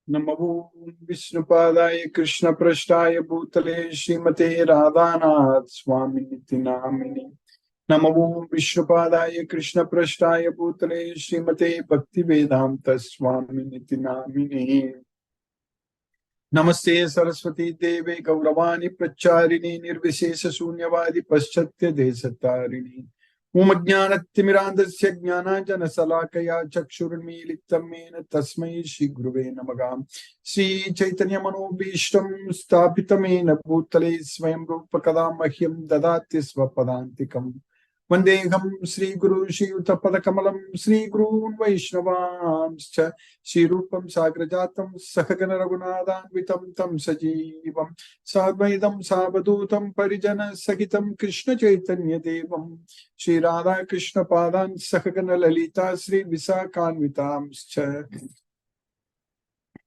नमो विष्णुपादाय कृष्णपृष्ठाय भूतले श्रीमते राधानाथ स्वामिनिति नामिने। नमो विष्णुपादाय कृष्णपृष्ठाय भूतले श्रीमते भक्तिवेदांत स्वामिनिति नामिने। नमस्ते सरस्वती देवे गौरवाणी प्रचारिणी निर्विशेष शून्यवादी पाश्चात्य देशतारिणी। ओम ज्ञानतिमिरान्धस्य ज्ञानाञ्जनशलाकया चक्षुरुन्मीलितं येन तस्मै श्रीगुरुवे नमः। श्रीचैतन्यमनोभीष्टं स्थापितं येन भूतले स्वयं रूप कदा मह्यं ददाति स्वपदान्तिकम्। वन्देऽहं श्रीगुरु श्रीयुतपदकमलं श्रीगुरून् वैष्णवांश्च श्रीरूपं साग्रजातं सहगण रघुनाथान्वितं तं सजीवं साद्वैतं सावधूतं परिजनसहितं कृष्ण चैतन्य देवं श्री राधा कृष्ण पादान् सहगण ललिता श्री विशाखान्वितांश्च।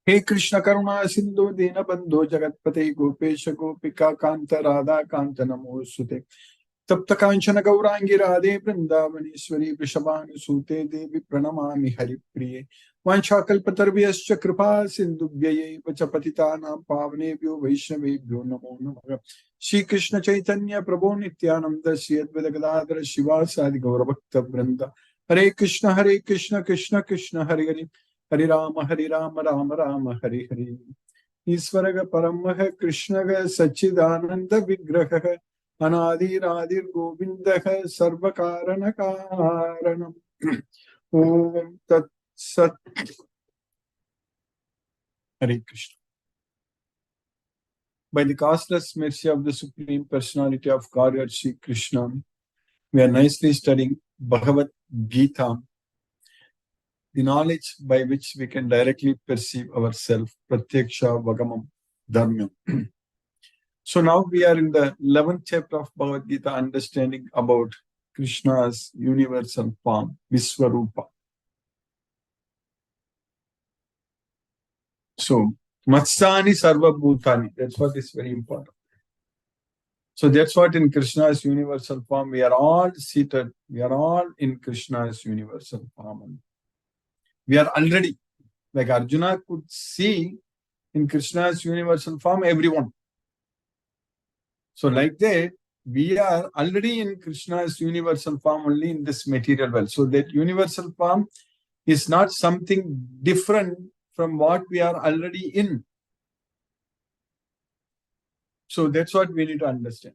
हे कृष्ण करुणा सिंधु दीनबंधो जगत्पते गोपेश गोपिका कांत राधा कांत नमोस्तुते। तप्त कांचन गौरांगी राधे वृंदावनेश्वरी वृषभानुसूते देवी प्रणमामि हरिप्रिये। वाञ्छाकल्पतरुभ्यश्च कृपा सिन्धुभ्यैव च पतितानां पावनेभ्यो वैष्णवेभ्यो नमो नमः। श्री कृष्ण चैतन्य प्रभो नित्यानंद श्री अद्वैत गदाधर शिवासादि गौरभक्तवृंद। हरे कृष्ण कृष्ण कृष्ण हरे हरे, हरे राम राम राम हरे हरे। ईश्वर परमः कृष्ण सच्चिदानंद विग्रह अनादिरादिर् गोविन्दः सर्वकारण कारणम्। ओम तत्सत्। Hare Krishna. By the causeless mercy of the Supreme Personality of Godhead, Sri Krishna, we are nicely studying Bhagavad Gita, the knowledge by which we can directly perceive ourselves, Pratyaksha Vagamam Dharmam. So now we are in the 11th chapter of Bhagavad Gita, understanding about Krishna's universal form, Viswarupa. So, Matsani Sarva Bhutani, that's what is very important. So that's what in Krishna's universal form, we are all seated, we are all in Krishna's universal form. We are already, like Arjuna could see in Krishna's universal form, everyone. So like that, we are already in Krishna's universal form only in this material world. So that universal form is not something different from what we are already in. So that's what we need to understand.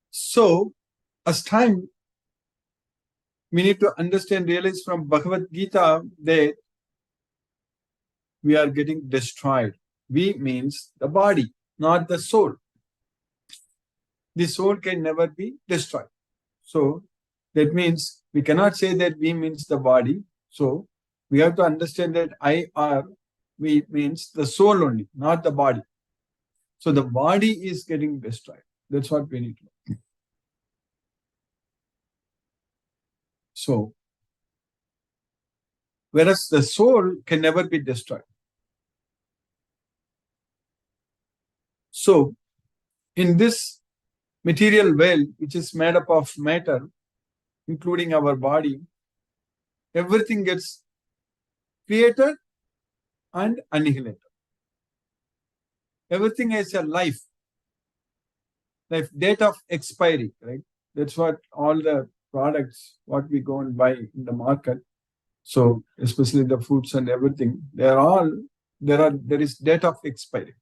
So, as time, we need to understand, realize from Bhagavad Gita that we are getting destroyed. We means the body, not the soul. The soul can never be destroyed. So, that means we cannot say that we means the body. So, we have to understand that I are, we means the soul only, not the body. So, the body is getting destroyed. That's what we need to know. So, whereas the soul can never be destroyed. So, in this material world, which is made up of matter, including our body, everything gets created and annihilated. Everything has a life date of expiry, right? That's what all the products, what we go and buy in the market. So, especially the foods and everything, there is date of expiry.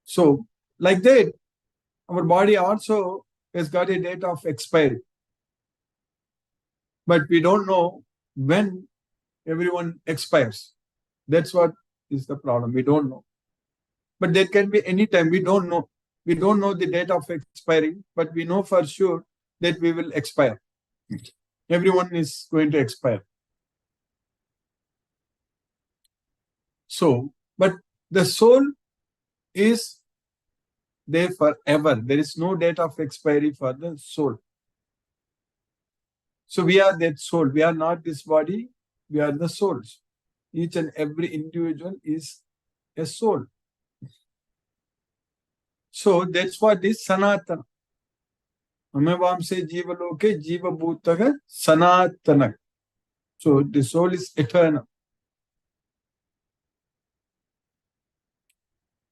So, like that, our body also has got a date of expiry. But we don't know when everyone expires. That's what is the problem. We don't know. But there can be any time. We don't know. We don't know the date of expiring, but we know for sure that we will expire. Everyone is going to expire. So, but the soul is there forever. There is no date of expiry for the soul. So we are that soul. We are not this body. We are the souls. Each and every individual is a soul. So that's what is Sanatana. Amevamse Jivaloke Jiva Bhutaga Sanatana. So the soul is eternal.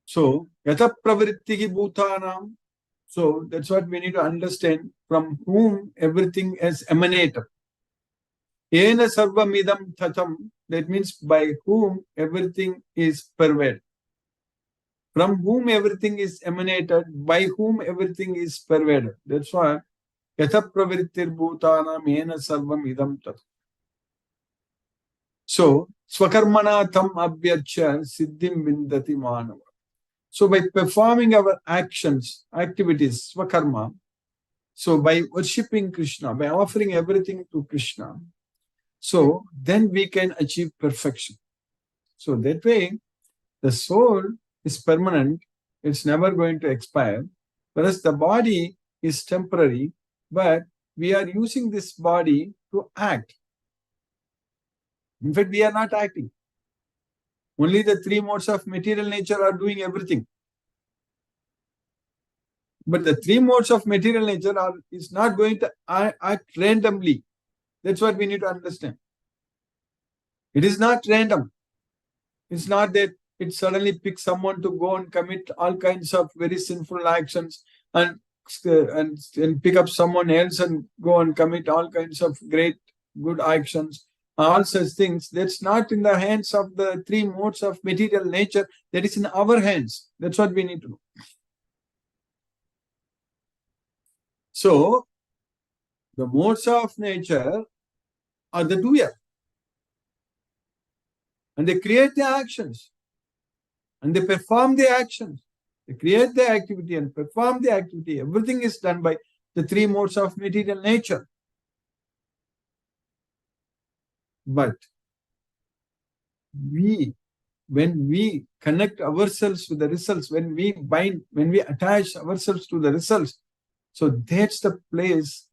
So yata pravrittihi bhutanam. So that's what we need to understand, from whom everything has emanated. Ena sarvamidam tatam. That means by whom everything is pervaded. From whom everything is emanated, by whom everything is pervaded. That's why yatha pravrittir bhutanam ena sarvam idam tat. So swakarmana tam abhyachya siddhim vindati manava. So by performing our actions, activities, swakarma, so by worshipping Krishna, by offering everything to Krishna, so then we can achieve perfection. So that way, the soul is permanent, it's never going to expire, whereas the body is temporary, but we are using this body to act. In fact, we are not acting. Only the three modes of material nature are doing everything. But the three modes of material nature is not going to act randomly. That's what we need to understand. It is not random. It's not that it suddenly picks someone to go and commit all kinds of very sinful actions and pick up someone else and go and commit all kinds of great good actions, all such things. That's not in the hands of the three modes of material nature. That is in our hands. That's what we need to know. So, the modes of nature are the doer. And they create the actions. And they perform the actions. They create the activity and perform the activity. Everything is done by the three modes of material nature. But when we connect ourselves with the results, when we bind, when we attach ourselves to the results, so that's the place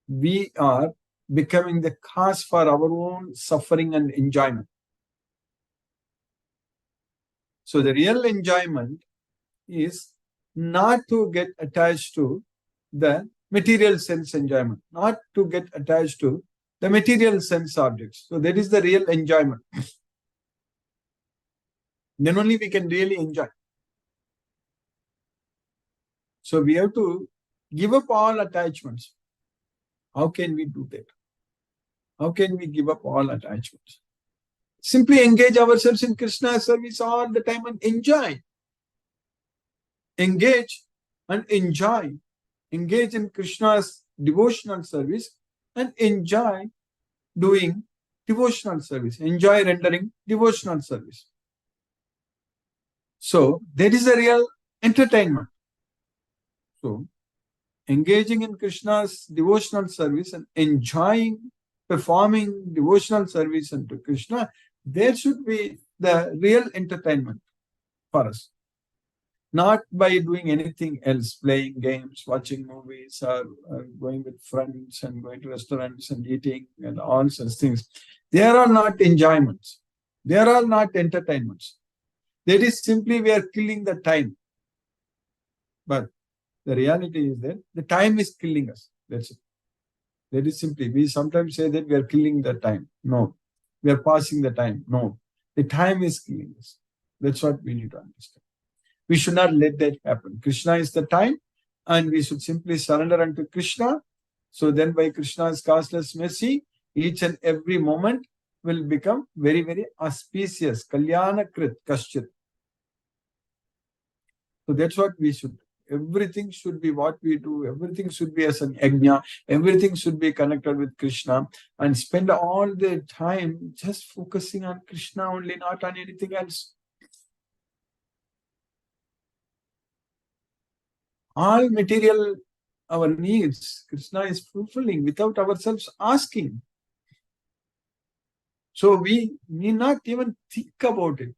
we are becoming the cause for our own suffering and enjoyment. So the real enjoyment is not to get attached to the material sense enjoyment, not to get attached to the material sense objects. So that is the real enjoyment. Then only we can really enjoy. So we have to give up all attachments. How can we do that? How can we give up all attachments? Simply engage ourselves in Krishna's service all the time and enjoy. Engage and enjoy. Engage in Krishna's devotional service and enjoy doing devotional service. Enjoy rendering devotional service. So that is a real entertainment. So engaging in Krishna's devotional service and enjoying performing devotional service unto Krishna, there should be the real entertainment for us. Not by doing anything else, playing games, watching movies, or going with friends and going to restaurants and eating and all such things. They are all not enjoyments. They are all not entertainments. That is simply we are killing the time. But the reality is that the time is killing us. That's it. That is simply, we sometimes say that we are killing the time. No. We are passing the time. No. The time is killing us. That's what we need to understand. We should not let that happen. Krishna is the time, and we should simply surrender unto Krishna. So then by Krishna's causeless mercy, each and every moment will become very, very auspicious. Kalyana Krit Kaschit. So that's what we should do. Everything should be what we do. Everything should be as an yajna. Everything should be connected with Krishna, and spend all the time just focusing on Krishna only, not on anything else. All material, our needs, Krishna is fulfilling without ourselves asking. So we need not even think about it.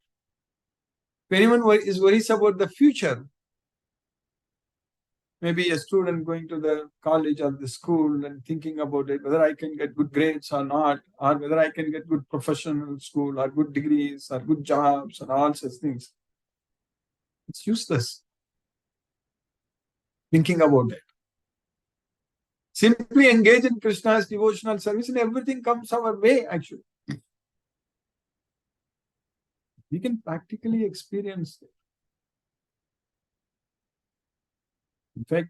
If anyone is worries about the future, maybe a student going to the college or the school and thinking about it, whether I can get good grades or not, or whether I can get good professional school or good degrees or good jobs and all such things. It's useless thinking about it. Simply engage in Krishna's devotional service and everything comes our way, actually. We can practically experience it. In fact,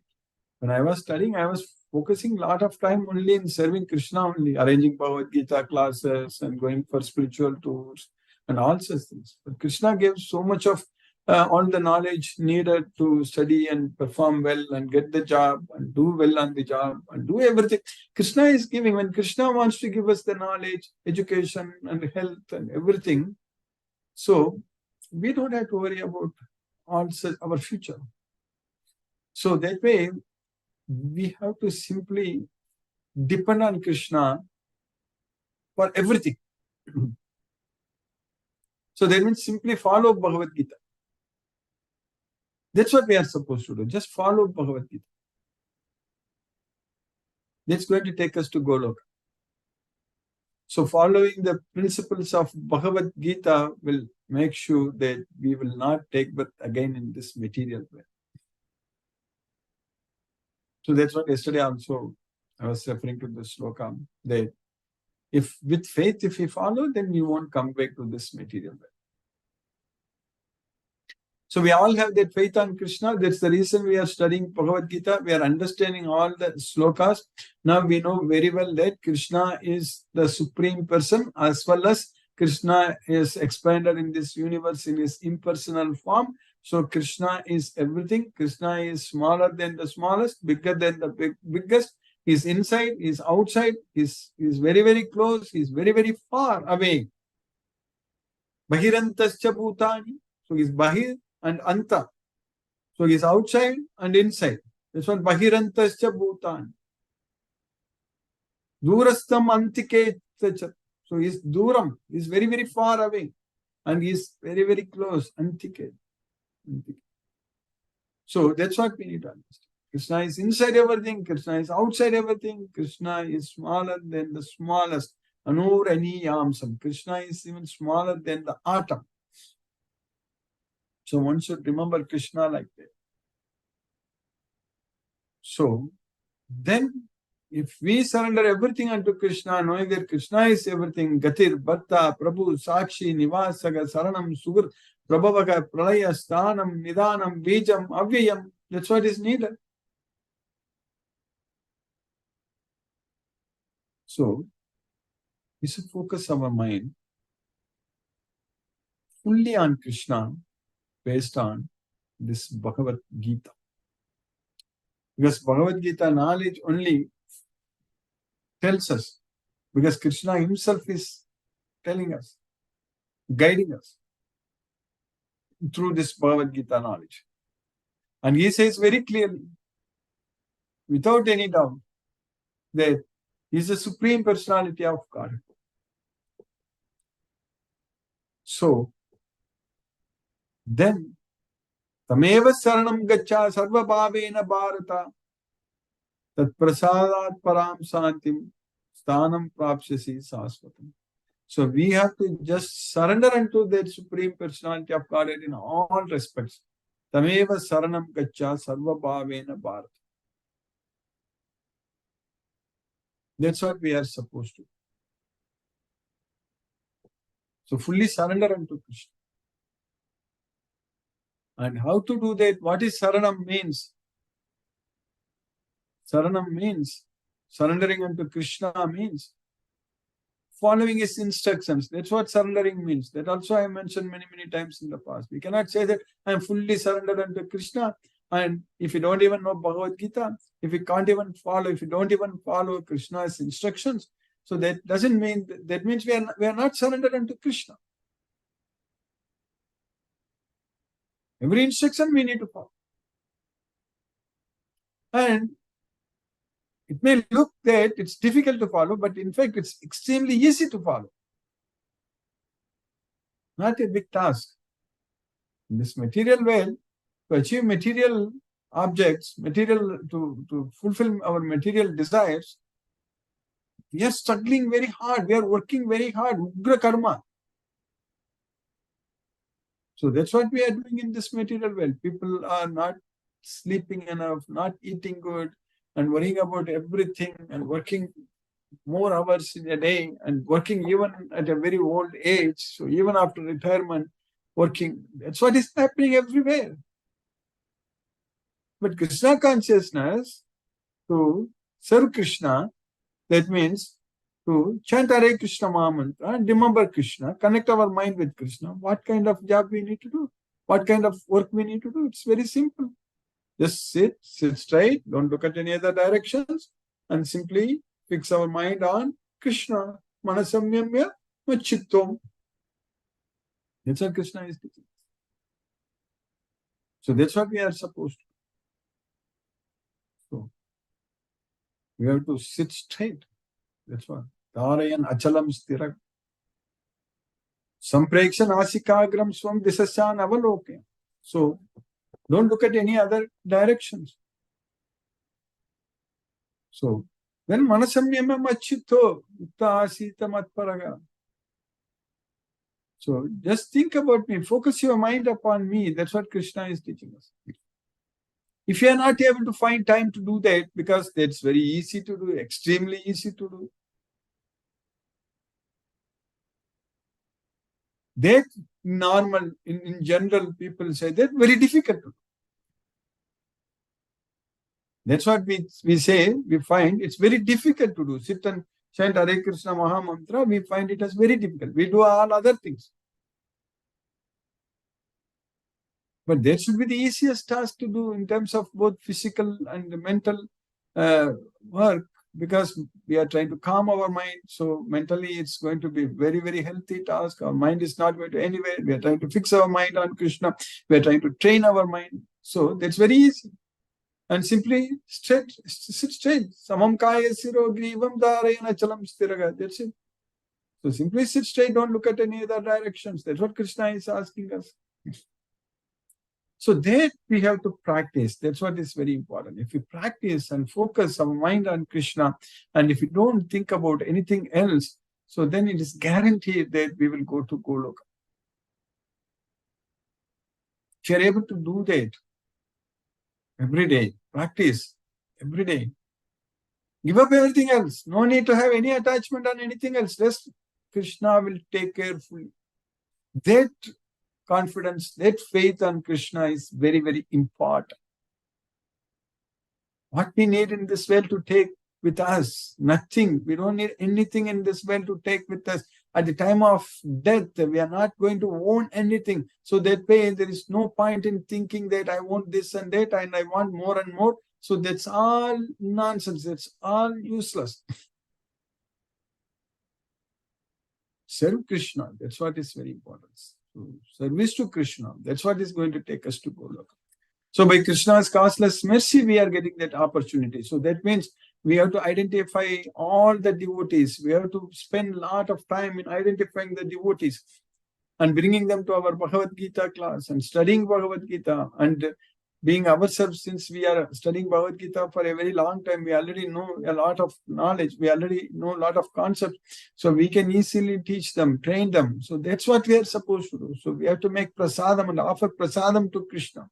when I was studying, I was focusing a lot of time only in serving Krishna only, arranging Bhagavad Gita classes and going for spiritual tours and all such things. But Krishna gave so much of all the knowledge needed to study and perform well and get the job and do well on the job and do everything. Krishna is giving. When Krishna wants to give us the knowledge, education and health and everything, so we don't have to worry about also our future. So that way, we have to simply depend on Krishna for everything. So that means simply follow Bhagavad Gita. That's what we are supposed to do. Just follow Bhagavad Gita. That's going to take us to Goloka. So following the principles of Bhagavad Gita will make sure that we will not take birth again in this material way. So that's what yesterday also I was referring to the sloka, that if with faith, if we follow, then we won't come back to this material way. So we all have that faith on Krishna. That's the reason we are studying Bhagavad Gita. We are understanding all the slokas. Now we know very well that Krishna is the supreme person, as well as Krishna is expanded in this universe in his impersonal form. So Krishna is everything. Krishna is smaller than the smallest, bigger than the biggest. He's inside, he's outside, he's very, very close, he's very, very far away. Bahirantascha bhutani. So he's bahir and anta. So he's outside and inside. That's what bahirantascha bhutani. Durastam antike. So he's duram, he's very, very far away. And he's very, very close, antike. So that's what we need to understand. Krishna is inside everything, Krishna is outside everything, Krishna is smaller than the smallest. Anur Aniyamsam. Krishna is even smaller than the atom. So one should remember Krishna like that. So then if we surrender everything unto Krishna, knowing that Krishna is everything, Gatir, Bhatta, Prabhu, Sakshi, Nivasaga, Saranam, Sugur, Prabhavaga, Pralaya, Sthanam, Nidanam, Bijam, Avyayam, that's what is needed. So we should focus our mind fully on Krishna based on this Bhagavad Gita. Because Bhagavad Gita knowledge only tells us, because Krishna himself is telling us, guiding us through this Bhagavad Gita knowledge. And he says very clearly, without any doubt, that he is the supreme personality of God. So, then, tameva saranam gacha sarva bhavena bharata tat prasadat param santim sthanam prapsyasi sasvatam. So we have to just surrender unto that supreme personality of God in all respects. Tameva saranam gacha sarva bhavena bharata. That's what we are supposed to do. So fully surrender unto Krishna. And how to do that? What is saranam means? Saranam means, surrendering unto Krishna means following his instructions. That's what surrendering means. That also I mentioned many, many times in the past. We cannot say that I am fully surrendered unto Krishna, and if you don't even know Bhagavad Gita, if you can't even follow, if you don't even follow Krishna's instructions, so that doesn't mean, that means we are not surrendered unto Krishna. Every instruction we need to follow. And it may look that it's difficult to follow, but in fact, it's extremely easy to follow. Not a big task. In this material world, to achieve material objects, to fulfill our material desires, we are struggling very hard. We are working very hard. Ugra karma. So that's what we are doing in this material world. People are not sleeping enough, not eating good, and worrying about everything and working more hours in a day and working even at a very old age. So even after retirement, working, that's what is happening everywhere. But Krishna consciousness, to serve Krishna, that means to chant Hare Krishna Maha Mantra and remember Krishna, connect our mind with Krishna. What kind of job we need to do? What kind of work we need to do? It's very simple. Just sit straight, don't look at any other directions, and simply fix our mind on Krishna. Manasamyamya machittom. That's what Krishna is teaching. So that's what we are supposed to. So we have to sit straight. That's what. Dharayan achalam stira. Samprekshan asikagram swam disasyan avalokya. So don't look at any other directions. So then manasamyama machito yukta asita matparaga. So just think about me, focus your mind upon me. That's what Krishna is teaching us. If you are not able to find time to do that, because that's very easy to do, extremely easy to do, that normal, in general, people say that very difficult to do. That's what we say, we find it's very difficult to do. Sit and chant Hare Krishna Maha Mantra, we find it as very difficult. We do all other things. But that should be the easiest task to do in terms of both physical and mental work, because we are trying to calm our mind. So mentally, it's going to be very, very healthy task. Our mind is not going to anywhere. We are trying to fix our mind on Krishna. We are trying to train our mind. So that's very easy. And simply sit straight. Samam kaya siro grivam dharayana chalam stiraga. That's it. So simply sit straight. Don't look at any other directions. That's what Krishna is asking us. So that we have to practice. That's what is very important. If we practice and focus our mind on Krishna, and if we don't think about anything else, so then it is guaranteed that we will go to Goloka. If you are able to do that every day, practice every day, give up everything else. No need to have any attachment on anything else. Just Krishna will take care fully. That confidence, that faith on Krishna is very, very important. What we need in this world to take with us, nothing. We don't need anything in this world to take with us. At the time of death, we are not going to own anything. So that way, there is no point in thinking that I want this and that and I want more and more. So that's all nonsense. That's all useless. Serve Krishna. That's what is very important. So service to Krishna. That's what is going to take us to Goloka. So by Krishna's causeless mercy, we are getting that opportunity. So that means we have to identify all the devotees. We have to spend a lot of time in identifying the devotees and bringing them to our Bhagavad Gita class and studying Bhagavad Gita and being ourselves. Since we are studying Bhagavad Gita for a very long time, we already know a lot of knowledge. We already know a lot of concepts. So we can easily teach them, train them. So that's what we are supposed to do. So we have to make prasadam and offer prasadam to Krishna.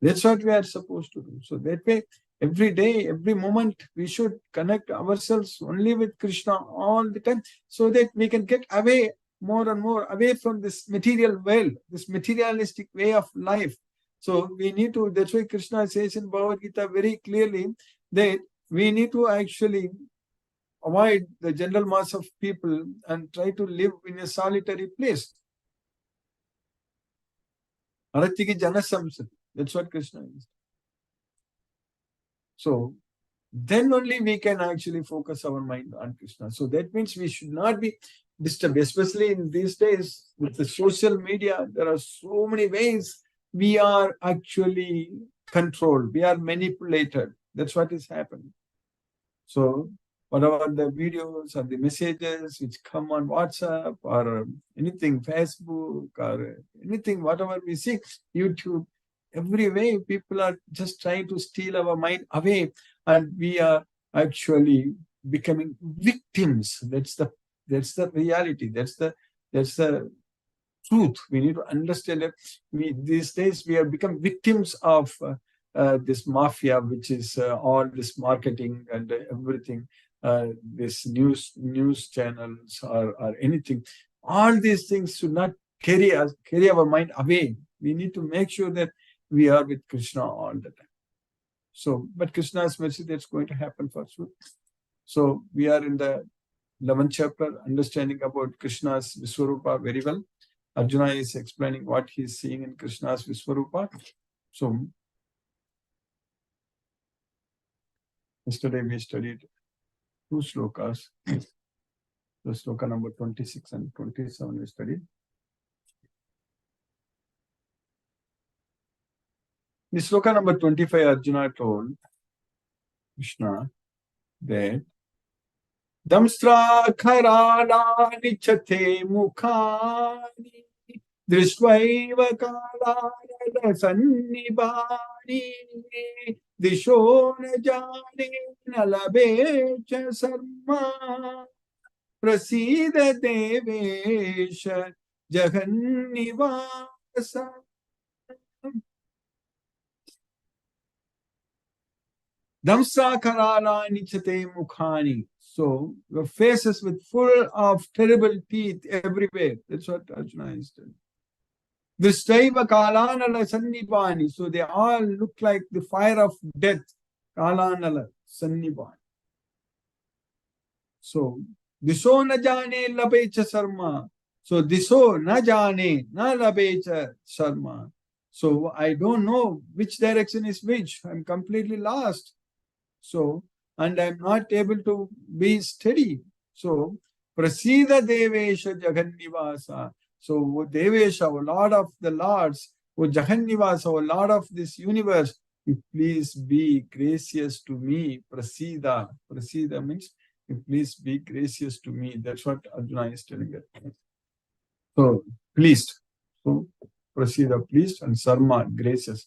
That's what we are supposed to do. So that way, every day, every moment, we should connect ourselves only with Krishna all the time, so that we can get away more and more away from this material world, this materialistic way of life. So we need to, that's why Krishna says in Bhagavad Gita very clearly that we need to actually avoid the general mass of people and try to live in a solitary place. Aratiki jana samsati. That's what Krishna is. So then only we can actually focus our mind on Krishna. So that means we should not be disturbed, especially in these days with the social media. There are so many ways we are actually controlled. We are manipulated. That's what is happening. So whatever the videos or the messages which come on WhatsApp or anything, Facebook or anything, whatever we see, YouTube, every way people are just trying to steal our mind away, and we are actually becoming victims. That's the reality. That's the truth. We need to understand that these days we have become victims of this mafia, which is all this marketing and everything, this news channels or anything. All these things should not carry our mind away. We need to make sure that we are with Krishna all the time. So, but Krishna's mercy, that's going to happen for sure. So we are in the 11th chapter, understanding about Krishna's Viswarupa very well. Arjuna is explaining what he is seeing in Krishna's Viswarupa. So yesterday we studied 2 slokas. The sloka number 26 and 27 we studied. In sloka number 25, Arjuna told Krishna that Damstra kharalani chate mukhani dristvaiva kalaya sannibani disho na jane na labe cha sarma prasida devesha jagannivasa. Damsa karala nichate mukhani. So your faces with full of terrible teeth everywhere. That's what Arjuna is telling. Drishtaiva kalanala sannibani. So they all look like the fire of death. Kalanala sannibani. So diso na jane labecha sarma. So diso na jane na labecha sarma. So I don't know which direction is which. I'm completely lost. So, and I'm not able to be steady. So, Prasida Devesha Jagannivasa. So, Devesha, O Lord of the Lords, O Jagannivasa, O Lord of this universe, you please be gracious to me. Prasida. Prasida means, you please be gracious to me. That's what Arjuna is telling us. So, pleased. So, Prasida, pleased, and Sarma, gracious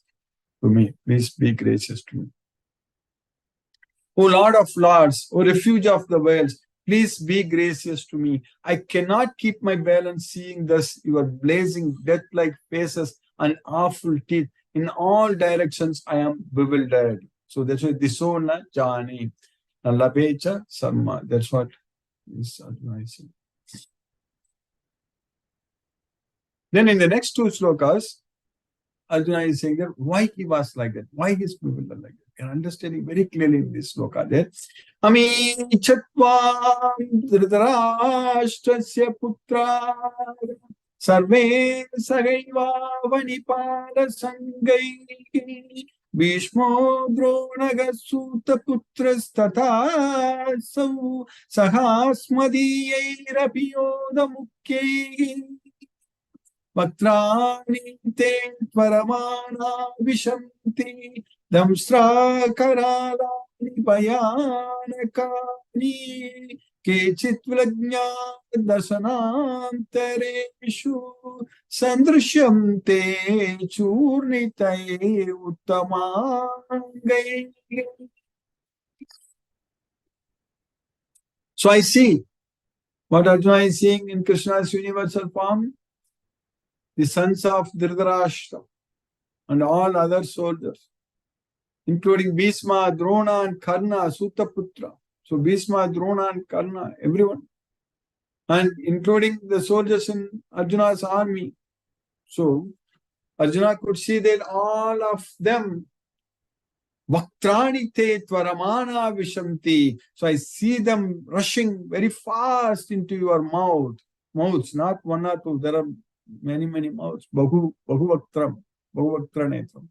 to me. Please be gracious to me. O Lord of Lords, O refuge of the worlds, please be gracious to me. I cannot keep my balance seeing thus your blazing death-like faces and awful teeth. In all directions I am bewildered. So that's why Disona Jani, Labecha Sarma. That's what is advising. Then in the next 2 slokas, Arjuna is saying that why he was like that, why he is bewildered like that. You're understanding very clearly in this sloka that Ami Chatva Dhritarashtrasya Putra Sarve Sagaiva Vanipala Sangai Bhishmo Dronaga Suta Putras Tata Sahasmadiyairapiyoda Mukke Vatrani te paramana vishanti damsra karalani bayanakani kechit vilajna dasanantareshu sandrishyamte churnitae uttamangai. So I see what Arjuna is seeing in Krishna's universal form. The sons of Dhritarashtra and all other soldiers, including Bhishma, Drona and Karna, Sutaputra. So Bhishma, Drona and Karna, everyone. And including the soldiers in Arjuna's army. So Arjuna could see that all of them, Vaktrani te tvaramana vishamti. So I see them rushing very fast into your mouths, not one or two. There are many mouths. Bahuvaktra netram.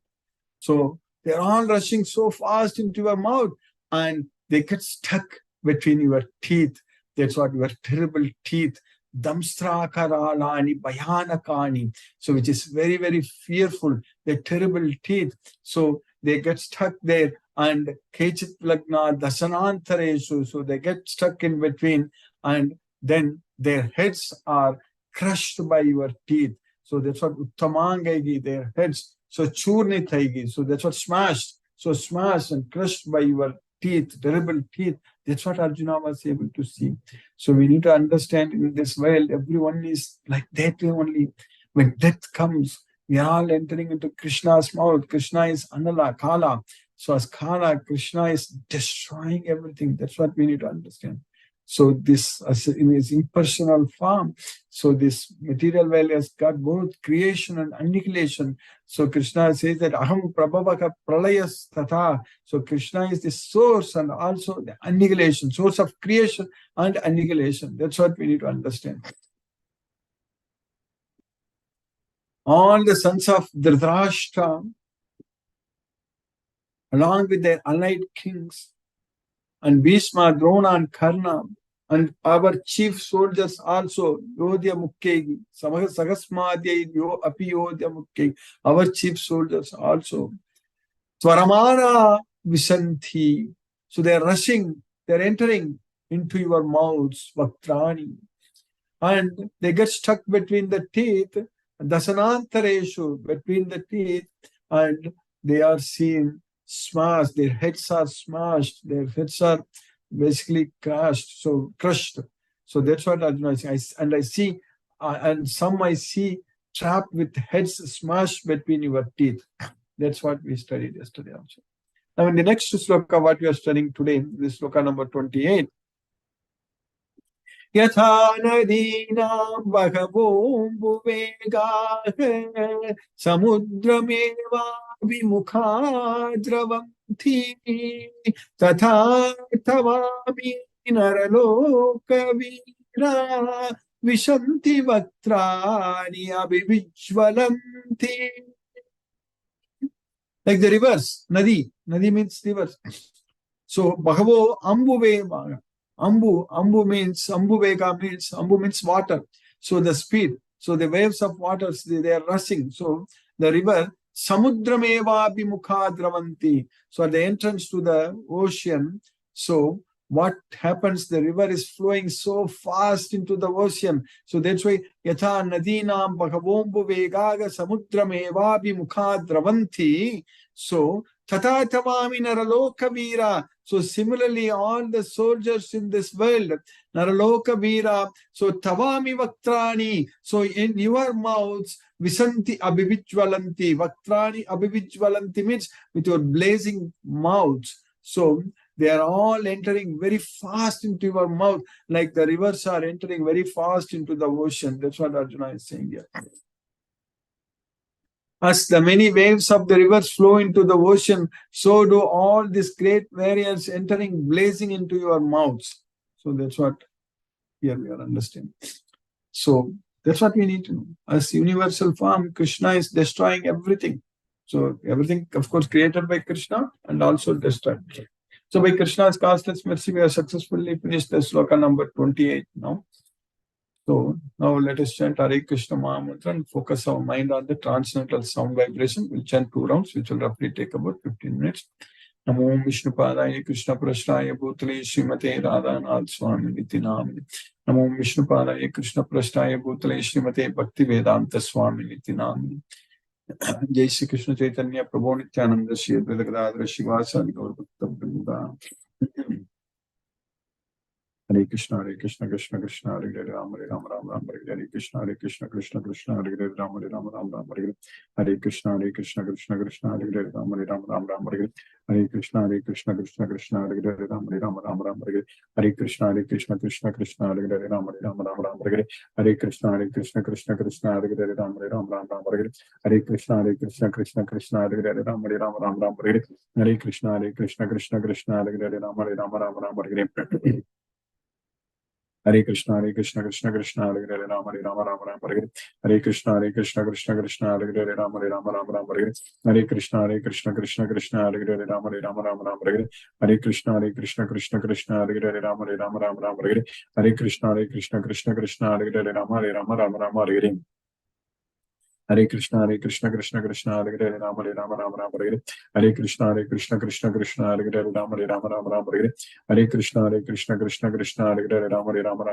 So they're all rushing so fast into your mouth and they get stuck between your teeth. That's what your terrible teeth. Damstra karalani bayanakani. So which is very, very fearful. They're terrible teeth. So they get stuck there and kechit lagna dasanantareshu. So they get stuck in between and then their heads are crushed by your teeth. So that's what uttamangaigi, their heads. So churni thaigi. So that's what smashed. So smashed and crushed by your teeth, terrible teeth. That's what Arjuna was able to see. So we need to understand in this world, everyone is like that way only. When death comes, We are all entering into Krishna's mouth. Krishna is Anala, Kala. So as Kala, Krishna is destroying everything. That's what we need to understand. So this in his impersonal form. So this material world has got both creation and annihilation. So Krishna says that Aham Prabhavaka Pralayas Tatha. So Krishna is the source and also the annihilation, source of creation and annihilation. That's what we need to understand. All the sons of Dhritarashtra, along with their allied kings, and Bhishma, Drona, and Karna, and our chief soldiers also, Yodhya Mukkegi, Sagasmadhyai Yo Api Yodhya Mukkegi, our chief soldiers also. Swaramana Visanthi. So they are rushing, they are entering into your mouths, Vaktrani. And they get stuck between the teeth, Dasanantareshu, between the teeth, and they are seen smashed, their heads are smashed, their heads are basically crushed. So that's what Arjuna is saying. I see, and some I see trapped with heads smashed between your teeth. That's what we studied yesterday also. Now in the next sloka, what we are studying today, this sloka number 28. Yatha nadinam bhagavombuvegahe samudrameva vimukha dravanti tatha tavami naraloka vira vishanti vaktrani abhivijvalanti. Like the rivers, Nadi. Nadi means rivers. So Bhagavo Ambuveva. Ambu means, Ambu means water. So the speed. So the waves of waters, they are rushing. So the river, Samudrameva Bimukha Dravanti. So at the entrance to the ocean, so what happens? The river is flowing so fast into the ocean. So that's why Yatha Nadinam Bhagavombu Vegaga Samudrameva Bimukha Dravanti. So Tata Tavami Naraloka Vira. So similarly, all the soldiers in this world, Naraloka Vira, so Tavami Vaktrani, so in your mouths, Visanti Abhivijvalanti, Vaktrani Abhivijvalanti means with your blazing mouths. So they are all entering very fast into your mouth, like the rivers are entering very fast into the ocean. That's what Arjuna is saying here. As the many waves of the rivers flow into the ocean, so do all these great warriors entering, blazing into your mouths. So that's what here we are understanding. So that's what we need to know. As universal form, Krishna is destroying everything. So everything, of course, created by Krishna and also destroyed. So by Krishna's causeless mercy, we have successfully finished the sloka number 28 now. So now let us chant Hare Krishna Mahamantra and focus our mind on the transcendental sound vibration. We'll chant 2 rounds, which will roughly take about 15 minutes. Namo Vishnu Padaya Krishna Prashtaya Bhutale Srimate Radhanath Swami Niti Namini. Namo Vishnu Padaya Krishna Prashtaya Bhutale Srimate Bhakti Vedanta Swami Niti Namini. Jai Shri Krishna Chaitanya Prabhu Nityananda Shri Advaita Gadadhara Shivasadi Gaur Bhakta Vrinda. Hare Krishna, Krishna Krishna, Hare Hare, Ram Ram, Hare Krishna, Krishna Krishna, Hare Hare, Ram Ram, Hare Krishna, Krishna Krishna, Hare Hare, Ram Ram, Hare Krishna, Krishna Krishna, Hare Hare, Ram Ram, Hare Krishna, Krishna Krishna, Hare Hare, Ram Ram, Hare Krishna, Krishna Krishna, Hare Hare, Ram Ram, Hare Krishna, Krishna Krishna, Hare Hare, Ram Ram, Hare Krishna, Krishna, Hare Hare, Ram Ram, Hare Krishna, Krishna Krishna, Hare Hare, Ram Ram, Hare Krishna, Krishna Krishna, Hare Hare, Ram Ram, Hare Krishna, Krishna Krishna, Hare Hare, Ram Ram, Hare Krishna, Krishna Krishna, Hare Hare, Ram Ram, Hare Krishna, Krishna Hare Hare, Ram Hare Hare Krishna, Krishna Krishna, Hare Hare, Ram Ram, Hare Krishna, Krishna Krishna, Hare Hare, Ram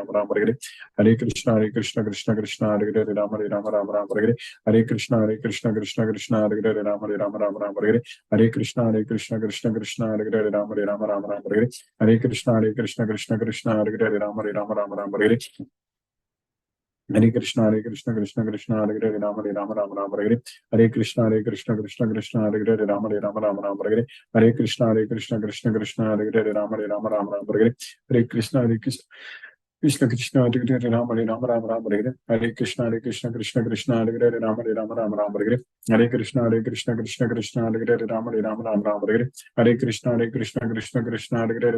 Ram, Hare Krishna, Krishna Krishna, Hare Hare, Ram Ram, Hare Krishna, Krishna Krishna, Hare Hare, Ram Ram, Hare Krishna, Krishna Krishna, Hare Hare, Ram Ram, Hare Krishna, Krishna Krishna, Hare Hare, Ram Ram, Hare Krishna, Krishna Krishna, Hare Hare, Ram Ram, Hare Krishna Krishna Krishna Hare Hare Rama Rama Rama Rama Hare Hare Hare Krishna Krishna Krishna Hare Hare Rama Rama Rama Rama Hare Hare Hare Krishna Krishna Krishna Hare Hare Rama Rama Rama Rama Hare Hare Hare Krishna Krishna Krishna Hare Hare Rama Rama Rama Rama Hare Hare Hare Krishna Krishna Krishna Hare Hare Rama Rama Rama Rama Hare Hare Hare Krishna Krishna Krishna Hare Hare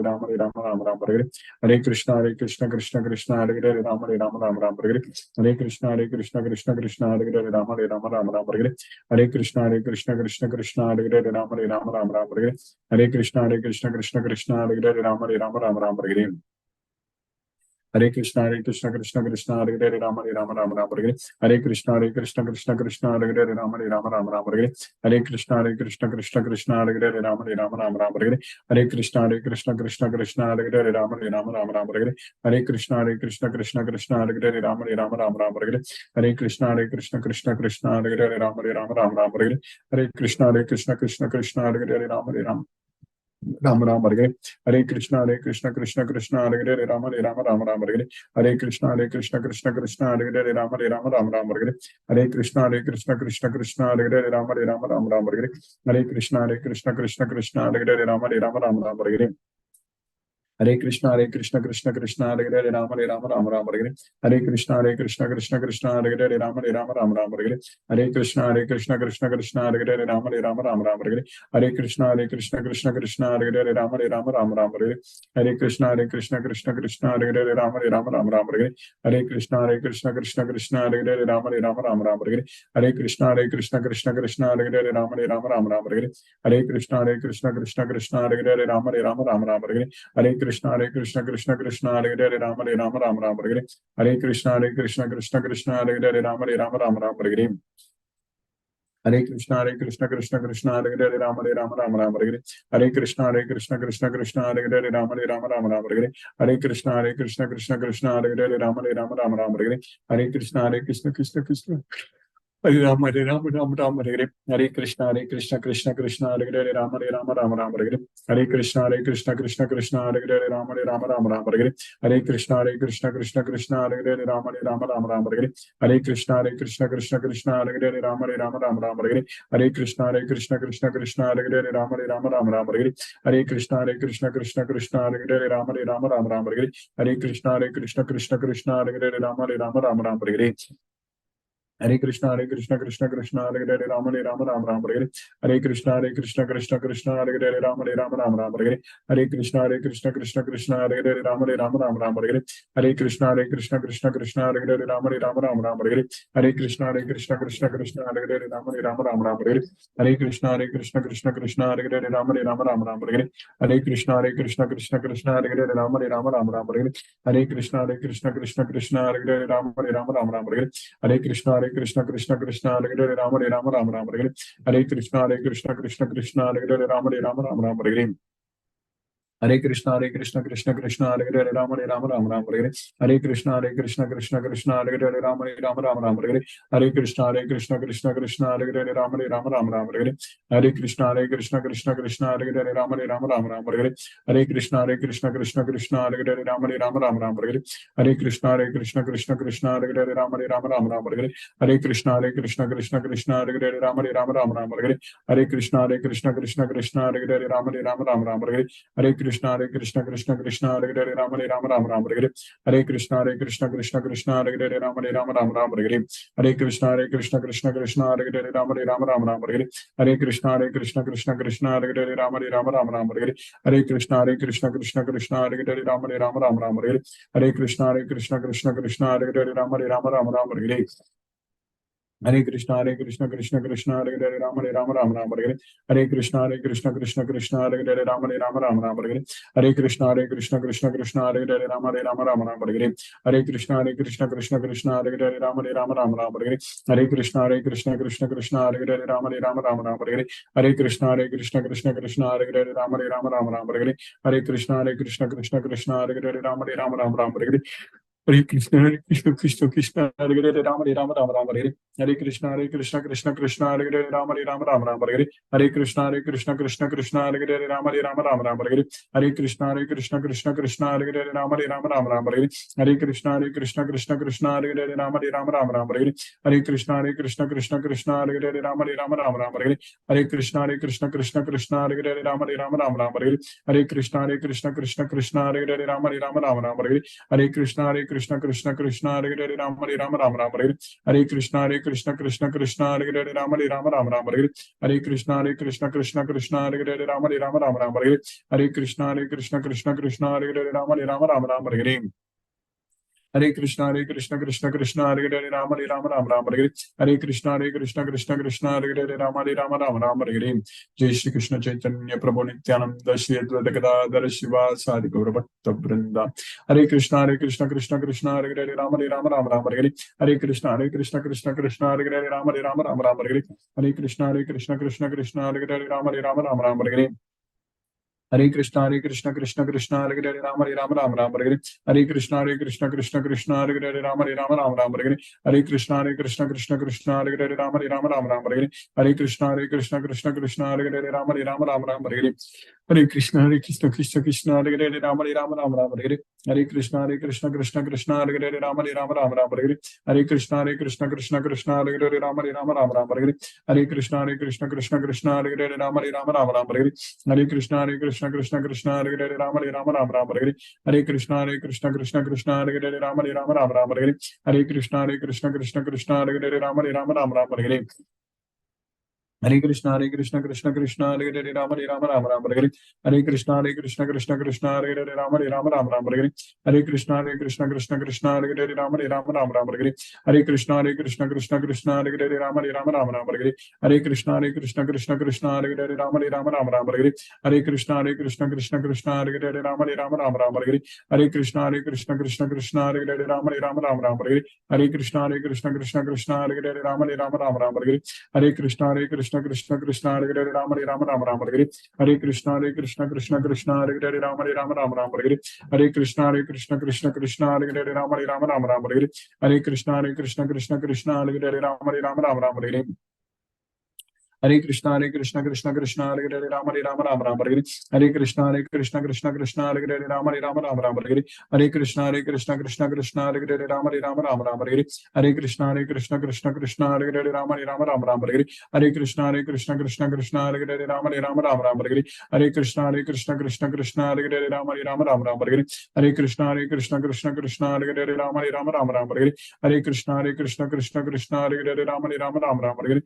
Rama Rama Rama Rama Hare Hare Hare Krishna Krishna Krishna Hare Hare Rama Rama Rama Rama Hare Hare Hare Krishna Krishna Hare Hare Rama Rama Rama Rama Hare Hare Hare Krishna Krishna Hare Hare Rama Rama Rama Rama Hare Hare Hare Krishna Krishna Hare Hare Rama Rama Rama Rama Hare Hare Hare Krishna Krishna Hare Hare Rama Rama Rama Rama Hare Hare Hare Krishna Krishna Hare Hare Rama Rama Rama Rama Hare Hare Hare Krishna Krishna Hare Hare Rama Rama Rama Rama Hare Hare Hare Krishna Krishna Hare Hare Rama Rama Rama Rama Hare Hare Hare Krishna Krishna Hare Hare Rama Rama Rama Rama Hare Hare Hare Krishna Krishna Hare Hare Rama Rama Rama Rama Hare Hare Hare Krishna Krishna Hare Hare Rama Rama Rama Rama Hare Hare Hare Krishna Krishna Hare Hare Rama Rama Ram Ram Hare Krishna Krishna Krishna Hare Hare Rama Rama Rama Rama Hare Krishna Krishna Krishna Hare Hare Rama Rama Rama Rama Hare Krishna Krishna Hare Hare Rama Rama Rama Rama Hare Krishna Krishna Hare Hare Rama Rama Rama Rama Hare Krishna Krishna Hare Hare Rama Rama Rama Rama Hare Krishna Krishna Hare Hare Rama Rama Rama Rama Hare Krishna Krishna Hare Hare Rama Rama Rama Rama Hare Krishna Krishna Hare Hare Rama Rama Rama Rama Hare Krishna Krishna Hare Hare Rama Rama Rama Rama Hare Krishna Krishna Hare Hare Rama Rama Rama Rama Hare Krishna Krishna Hare Hare Rama Rama Rama Rama Hare Krishna Krishna Hare Hare Rama Rama Rama Rama Hare Krishna Krishna Hare Hare Rama Rama Rama Rama Hare Krishna Krishna Hare Hare Rama Rama Rama Rama Hare Krishna Hare Hare Rama Rama Rama Rama Hare Krishna Krishna Hare Hare Rama Rama Rama Rama Hare Krishna Krishna Hare Hare Rama Rama Rama Rama Hare Krishna Krishna Hare Rama Rama Rama Hare Krishna Krishna Hare Hare Rama Rama Rama Rama Hare Krishna Krishna Hare Hare Rama Rama Rama Rama Hare Krishna Krishna Hare Hare Rama Rama Rama Rama Hare Krishna Krishna Hare Hare Rama Rama Rama Rama Hare Krishna Krishna Hare Hare Rama Rama Rama Rama Hare Krishna Krishna Hare Hare Rama Rama Rama Rama Hare Krishna Krishna Hare Hare Rama Rama Rama Rama Hare Krishna Krishna Hare Hare Rama Rama Rama Rama Hare Krishna Krishna Hare Hare Rama Rama Rama Rama Hare Krishna Krishna Hare Hare Rama Rama Rama Rama Hare Krishna Krishna Hare Hare Rama Rama Rama Rama Hare Krishna Krishna Hare Hare Rama Rama Rama Rama Hare Krishna Krishna Hare Hare Rama Rama Rama Rama Hare Krishna Krishna Hare Hare Rama Rama Rama Rama Hare Krishna Krishna Hare Hare Rama Rama Rama Rama Hare Krishna Krishna Hare Hare Rama Rama Rama Rama Hare Krishna Krishna Hare Hare Rama Rama Rama Rama Hare Krishna Krishna Hare Hare Rama Rama Rama Rama Hare Krishna Krishna Hare Hare Rama Rama Rama Rama Hare Krishna Krishna Hare Hare Rama Rama Rama Rama Hare Krishna Krishna Hare Hare Rama Rama Rama Rama Hare Krishna Krishna Hare Hare Rama Rama Rama Rama Hare Krishna Krishna Hare Hare Rama Rama Rama Rama Hare Krishna Krishna Hare Hare Rama Rama Rama Rama Hare Krishna Krishna Hare Hare Rama Rama Rama Rama Hare Krishna Krishna Hare Hare Rama Rama Rama Rama Hare Krishna Krishna Hare Hare Rama Rama Rama Rama Hare Krishna Krishna Hare Hare Rama Rama Rama Rama Hare Krishna Krishna Hare Hare Rama Rama Rama Rama Hare Krishna Krishna Hare Hare Rama Rama Rama Rama Hare Krishna Krishna Hare Hare Rama Rama Rama Rama Hare Krishna Krishna Hare Hare Rama Rama Rama Rama Hare Krishna Krishna Hare Hare Rama Rama Rama Rama Hare Krishna Krishna Hare Hare Rama Rama Rama Rama Hare Krishna Krishna Hare Hare Rama Rama Rama Rama Hare Krishna Krishna Hare Hare Rama Rama Rama Rama Hare Krishna Krishna Hare Hare Rama Rama Rama Rama Hare Krishna Krishna Hare Hare Rama Rama Rama Rama Hare Krishna, Krishna Krishna, Hare Hare, Rama Rama, Rama Rama Hare Hare Krishna, Krishna Krishna, Hare Hare, Rama Rama, Rama Rama Hare Hare Krishna, Krishna Krishna, Hare Hare, Rama Rama, Rama Rama Hare Hare Krishna, Krishna Krishna, Hare Hare, Rama Rama, Rama Rama Hare Hare Krishna, Krishna Krishna, Hare Hare, Rama Rama, Rama Rama Hare Hare Krishna, Krishna Krishna, Hare Hare, Rama Rama, Rama Rama Hare Hare Krishna, Krishna Krishna, Hare Hare, Rama Rama, Rama Rama Hare Hare Krishna, Krishna Hare Hare, Rama Rama, Rama Rama Hare Hare Krishna, Krishna Krishna, Hare Hare, Rama Rama, Rama Rama Hare Hare Krishna, Krishna, Hare Hare, Rama Rama, Rama Rama Hare Hare Krishna, Krishna, Hare Hare, Rama Rama, Rama Rama Hare Hare Krishna, Krishna, Hare Hare, Rama Rama, Rama Rama Hare Hare Krishna, Krishna, Hare Hare, Rama Rama, Rama Hare Hare Krishna, Krishna, Hare Hare, Rama Rama, Rama Hare Jai Shri Krishna Chaitanya Prabhu Nityananda Shri Advaita Gadadhara Shiva Sadi Gaura Bhakta Vrinda Hare Krishna, Krishna, Hare Hare, Rama Rama Hare Hare Krishna, Krishna, Hare Hare, Rama Rama Hare Hare Krishna, Krishna, Hare Hare, Rama Rama Hare Hare Krishna, Krishna, Hare Hare, Rama Rama, Hare Hare. Hare Krishna, Krishna, Hare Hare, Rama Rama, Hare Hare. Hare Krishna, Krishna, Hare Hare, Rama Rama, Hare Hare. Hare Krishna, Krishna, Hare Hare, Rama Rama, Hare Hare. Hare Krishna, Krishna, Hare Hare, Rama Rama, Hare Hare. Hare Krishna, Krishna, Hare Hare, Rama Rama, Hare Hare. Hare Krishna, Krishna, Hare Hare, Rama Rama, Hare Hare. Hare Krishna, Krishna, Hare Hare, Rama Rama, Hare Hare. Hare Krishna, Krishna, Hare Hare, Rama Rama, Hare Hare. Hare Krishna, Krishna, Hare Hare, Rama Rama, Hare Hare. Hare Krishna, Krishna, Hare Hare, Rama Rama, Hare Hare. Hare Krishna, Krishna, Hare Hare, Rama Rama, Hare Hare. Hare Krishna, Krishna, Hare Hare, Rama Rama, Hare Hare. Hare Krishna, Krishna, Hare Hare, Rama Rama, Hare Hare. Hare Krishna, Krishna, Hare Hare, Rama Rama, Hare Hare. Hare Krishna, Krishna, Hare Hare, Rama Rama, Hare Hare. Hare Krishna, Krishna, Hare Hare, Rama Rama, Hare Hare. Hare Krishna, Krishna, Hare Hare, Rama Rama, Hare Hare. Hare Krishna, Krishna, Hare Hare, Rama Rama, Hare Hare. Hare Krishna, Krishna, Hare Hare, Rama Rama, Hare Hare. Hare Krishna, Krishna, Hare Hare, Rama Rama, Hare Hare. Hare Krishna, Krishna, Hare Hare, Rama Rama, Hare Hare. Hare Krishna, Krishna, Hare Hare, Rama Rama, Hare Hare. Hare Krishna, Krishna, Hare Hare, Rama Rama, Hare Hare. Hare Krishna, Krishna, Hare Hare, Rama Rama, Hare Hare. Hare Krishna, Krishna, Hare Hare, Rama Rama, Hare Hare. Hare Krishna, Krishna, Hare Hare, Rama Rama, Hare Hare. Hare Krishna, Krishna, Hare Hare, Rama Rama, Hare Hare. Hare Krishna, Krishna, Hare Hare, Rama Rama, Hare Hare. Hare Krishna, Krishna, Hare Hare, Rama Rama, Hare Hare. Hare Krishna, Krishna, Hare Hare, Rama Rama, Hare Hare. Hare Krishna, Krishna, Hare Hare, Rama Rama, Hare Hare. Hare Krishna, Krishna, Hare Hare, Rama Rama, Hare Hare. Hare Krishna, Krishna, Hare Hare, Rama Rama, Hare Hare. Hare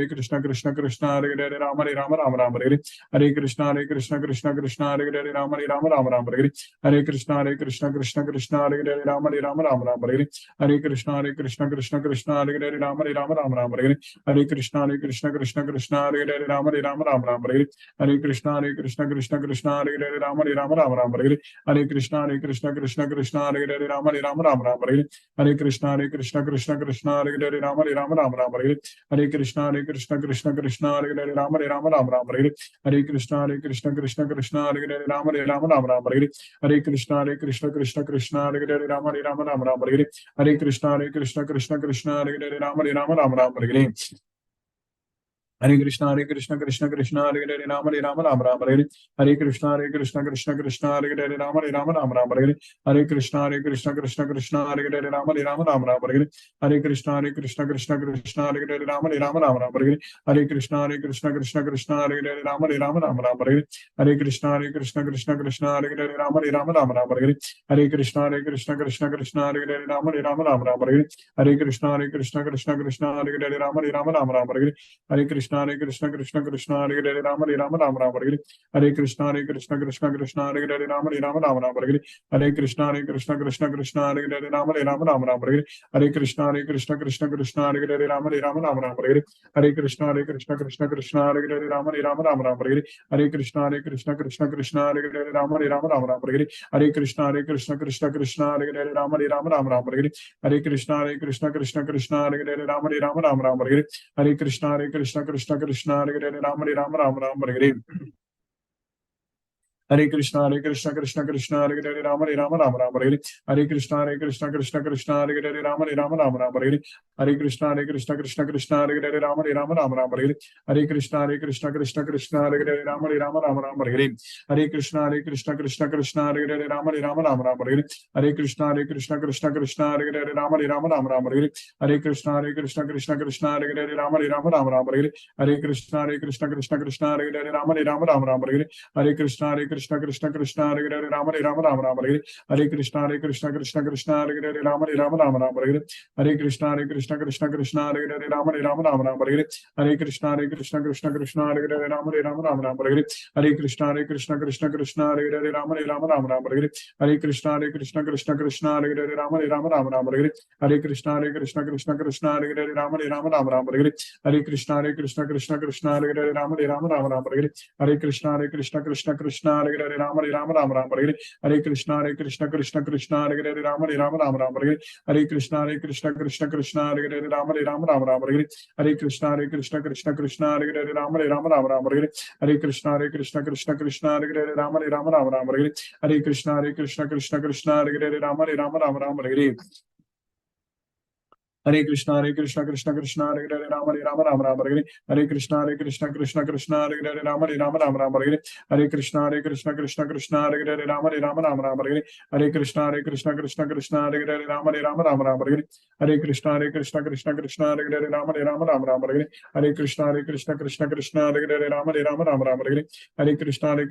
Krishna, Krishna, Hare Hare, Rama Rama, Hare Hare. Hare Krishna, Krishna, Hare Hare, Rama Rama, Hare Hare. Hare Krishna, Krishna, Hare Hare, Rama Rama, Hare Hare. Hare Krishna, Krishna, Hare Hare, Rama Rama, Hare Hare. Hare Krishna, Krishna, Hare Hare, Rama Rama, Hare Hare. Hare Krishna, Krishna, Hare Hare, Rama Rama, Hare Hare. Hare Krishna, Krishna, Hare Hare, Rama Rama, Hare Hare. Hare Krishna, Krishna, Hare Hare, Rama Rama, Hare Hare. Hare Krishna, Krishna, Hare Hare, Rama Rama, Hare Hare. Hare Krishna, Krishna, Hare Hare, Rama Rama, Hare Hare. Hare Krishna, Krishna, Hare Hare, Rama Rama, Hare Hare. Hare Krishna, Krishna, Hare Hare, Rama Rama, Hare Hare. Hare Krishna, Krishna, Hare Hare, Rama Rama, Hare Hare. Hare Krishna, Krishna, Hare Hare, Rama Rama, Hare Hare. Hare Krishna, Krishna, Hare Hare, Rama Rama, Hare Hare. Hare Krishna, Krishna, Hare Hare, Rama Rama, Hare Hare. Hare Krishna, Krishna, Hare Hare, Rama Rama, Hare Hare. Hare Krishna, Krishna, Hare Hare, Rama Rama, Hare Hare. Hare Krishna, Krishna, Hare Hare, Rama Rama, Hare Hare. Hare Krishna, Krishna, Hare Hare, Rama Rama, Hare Hare. Hare Krishna, Krishna, Hare Hare, Rama Rama, Hare Hare. Hare Krishna, Krishna, Hare Hare, Rama Rama, Hare Hare. Hare Krishna, Krishna, Hare Hare, Rama Rama, Hare Hare. Hare Krishna, Krishna, Hare Hare, Rama Rama, Hare Hare. Hare Krishna, Krishna, Hare Hare, Rama Rama, Hare Hare. Hare Krishna, Krishna, Hare Hare, Rama Rama, Hare Hare. Hare Krishna, Krishna Krishna, Hare Hare, Rama Rama, Rama Rama, Hare Krishna, Krishna Krishna, Hare Hare, Rama Rama, Rama Rama, Hare Krishna, Krishna Krishna, Hare Hare, Rama Rama, Rama Rama, Hare Krishna, Krishna Krishna, Hare Hare, Rama Rama, Rama Rama, Hare Krishna, Krishna Krishna, Hare Hare, Rama Rama, Rama Rama, Hare Krishna, Krishna Krishna, Hare Hare, Rama Rama, Rama Rama, Hare Krishna, Krishna Krishna, Hare Hare, Rama Rama, Rama Rama, Hare Krishna, Krishna Krishna, Hare Hare, Rama Rama, Rama Rama, Hare Krishna, Krishna, Hare Hare, Rama Rama, Rama Rama, Hare Krishna, Krishna, Hare Hare, Rama Rama, Rama Rama, Hare Krishna, Krishna, Hare Hare, Rama Rama, Rama Rama, Hare Krishna, Krishna, Hare Hare, Rama Rama, Rama Rama, Hare Krishna, Krishna, Hare Hare, Rama Rama, Rama Rama, Hare Krishna, Krishna, Hare Hare, Rama Rama, Rama Rama, Hare Krishna, Krishna, Hare Hare, Rama Rama, Rama Rama, Hare Krishna, Krishna, Hare Hare, Rama Rama, Rama Rama, Hare Krishna, Krishna, Hare Hare, Rama Rama, Rama Rama, Hare Krishna, Krishna, Hare Hare, Rama Rama, Rama Rama, Hare Krishna, Krishna, Hare Hare, Rama Rama, Rama Rama, Hare Krishna, Krishna, Hare Hare, Rama Rama, Rama Rama, Hare Krishna, Krishna, Hare Hare, Rama Rama, Rama Rama, Hare Krishna, Krishna, Hare Hare, Rama Rama, Rama Rama, Hare Krishna, Krishna, Hare Hare, Rama Rama, Rama Rama, Hare Krishna, Krishna, Hare Hare, Rama Rama, Rama Rama, Hare Krishna, Krishna, Hare Hare, Rama Rama, Rama Rama, Hare Krishna, Krishna, Hare Hare, Rama Rama, Rama Rama, Hare Krishna, Krishna, Hare Hare, Rama Rama, Rama Rama, Hare Krishna, Krishna, Hare Hare, Rama Rama, Rama Rama, Hare Krishna, Krishna, Hare Hare, Rama Rama, Rama Rama, Hare Krishna, Krishna, Hare Hare, Rama Rama, Rama Rama, Hare Krishna, Krishna, Hare Hare, Rama Rama, Rama Rama, Hare Krishna, Krishna, Hare Hare, Rama Rama, Rama Rama, Hare Krishna, Krishna,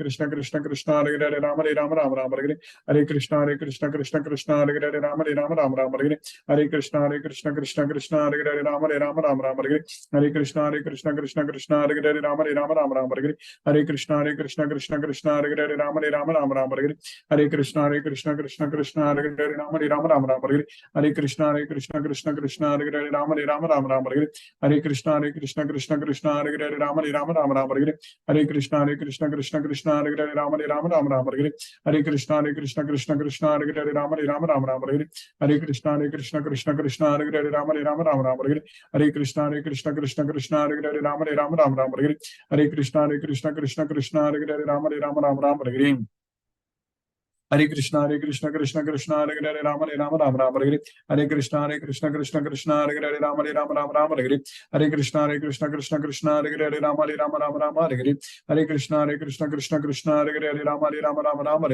Hare Hare, Rama Rama, Rama Rama, Hare Krishna, Krishna, Hare Hare, Rama Rama, Rama Rama, Hare Krishna, Krishna, Hare Hare, Rama Rama, Rama Rama, Hare Krishna, Krishna, Hare Hare, Rama Rama, Rama Rama, Hare Krishna, Krishna, Hare Hare, Rama Rama, Rama Rama, Hare Krishna, Krishna, Hare Hare, Rama Rama, Rama Rama, Hare Krishna, Krishna, Hare Hare, Rama Rama, Rama Rama, Hare Krishna, Krishna, Hare Hare, Rama Rama, Rama Rama, Hare Krishna, Krishna, Hare Hare, Rama Rama, Rama Rama, Hare Krishna, Krishna, Hare Hare, Rama Rama, Rama Rama, Hare Krishna, Krishna, Hare Hare, Rama Rama, Rama Rama, Hare Krishna, Krishna, Hare Hare, Rama Rama, Rama Rama, Hare Krishna, Krishna, Hare Hare, Rama Rama, Rama Rama,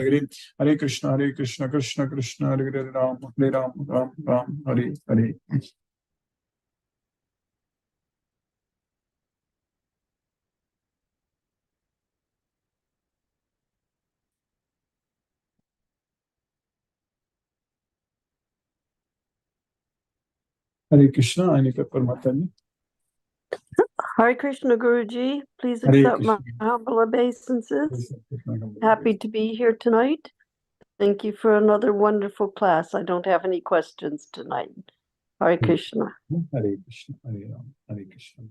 Hare Krishna, Krishna, Hare Hare, Rama Rama, Rama, Hare. Hare Krishna, any pepper Mataji. Hare Krishna, Guruji. Please Hare accept Krishna. my humble obeisances. Happy to be here tonight. Thank you for another wonderful class. I don't have any questions tonight. Hare Krishna. Hare Krishna, Hare Ram, Hare Krishna.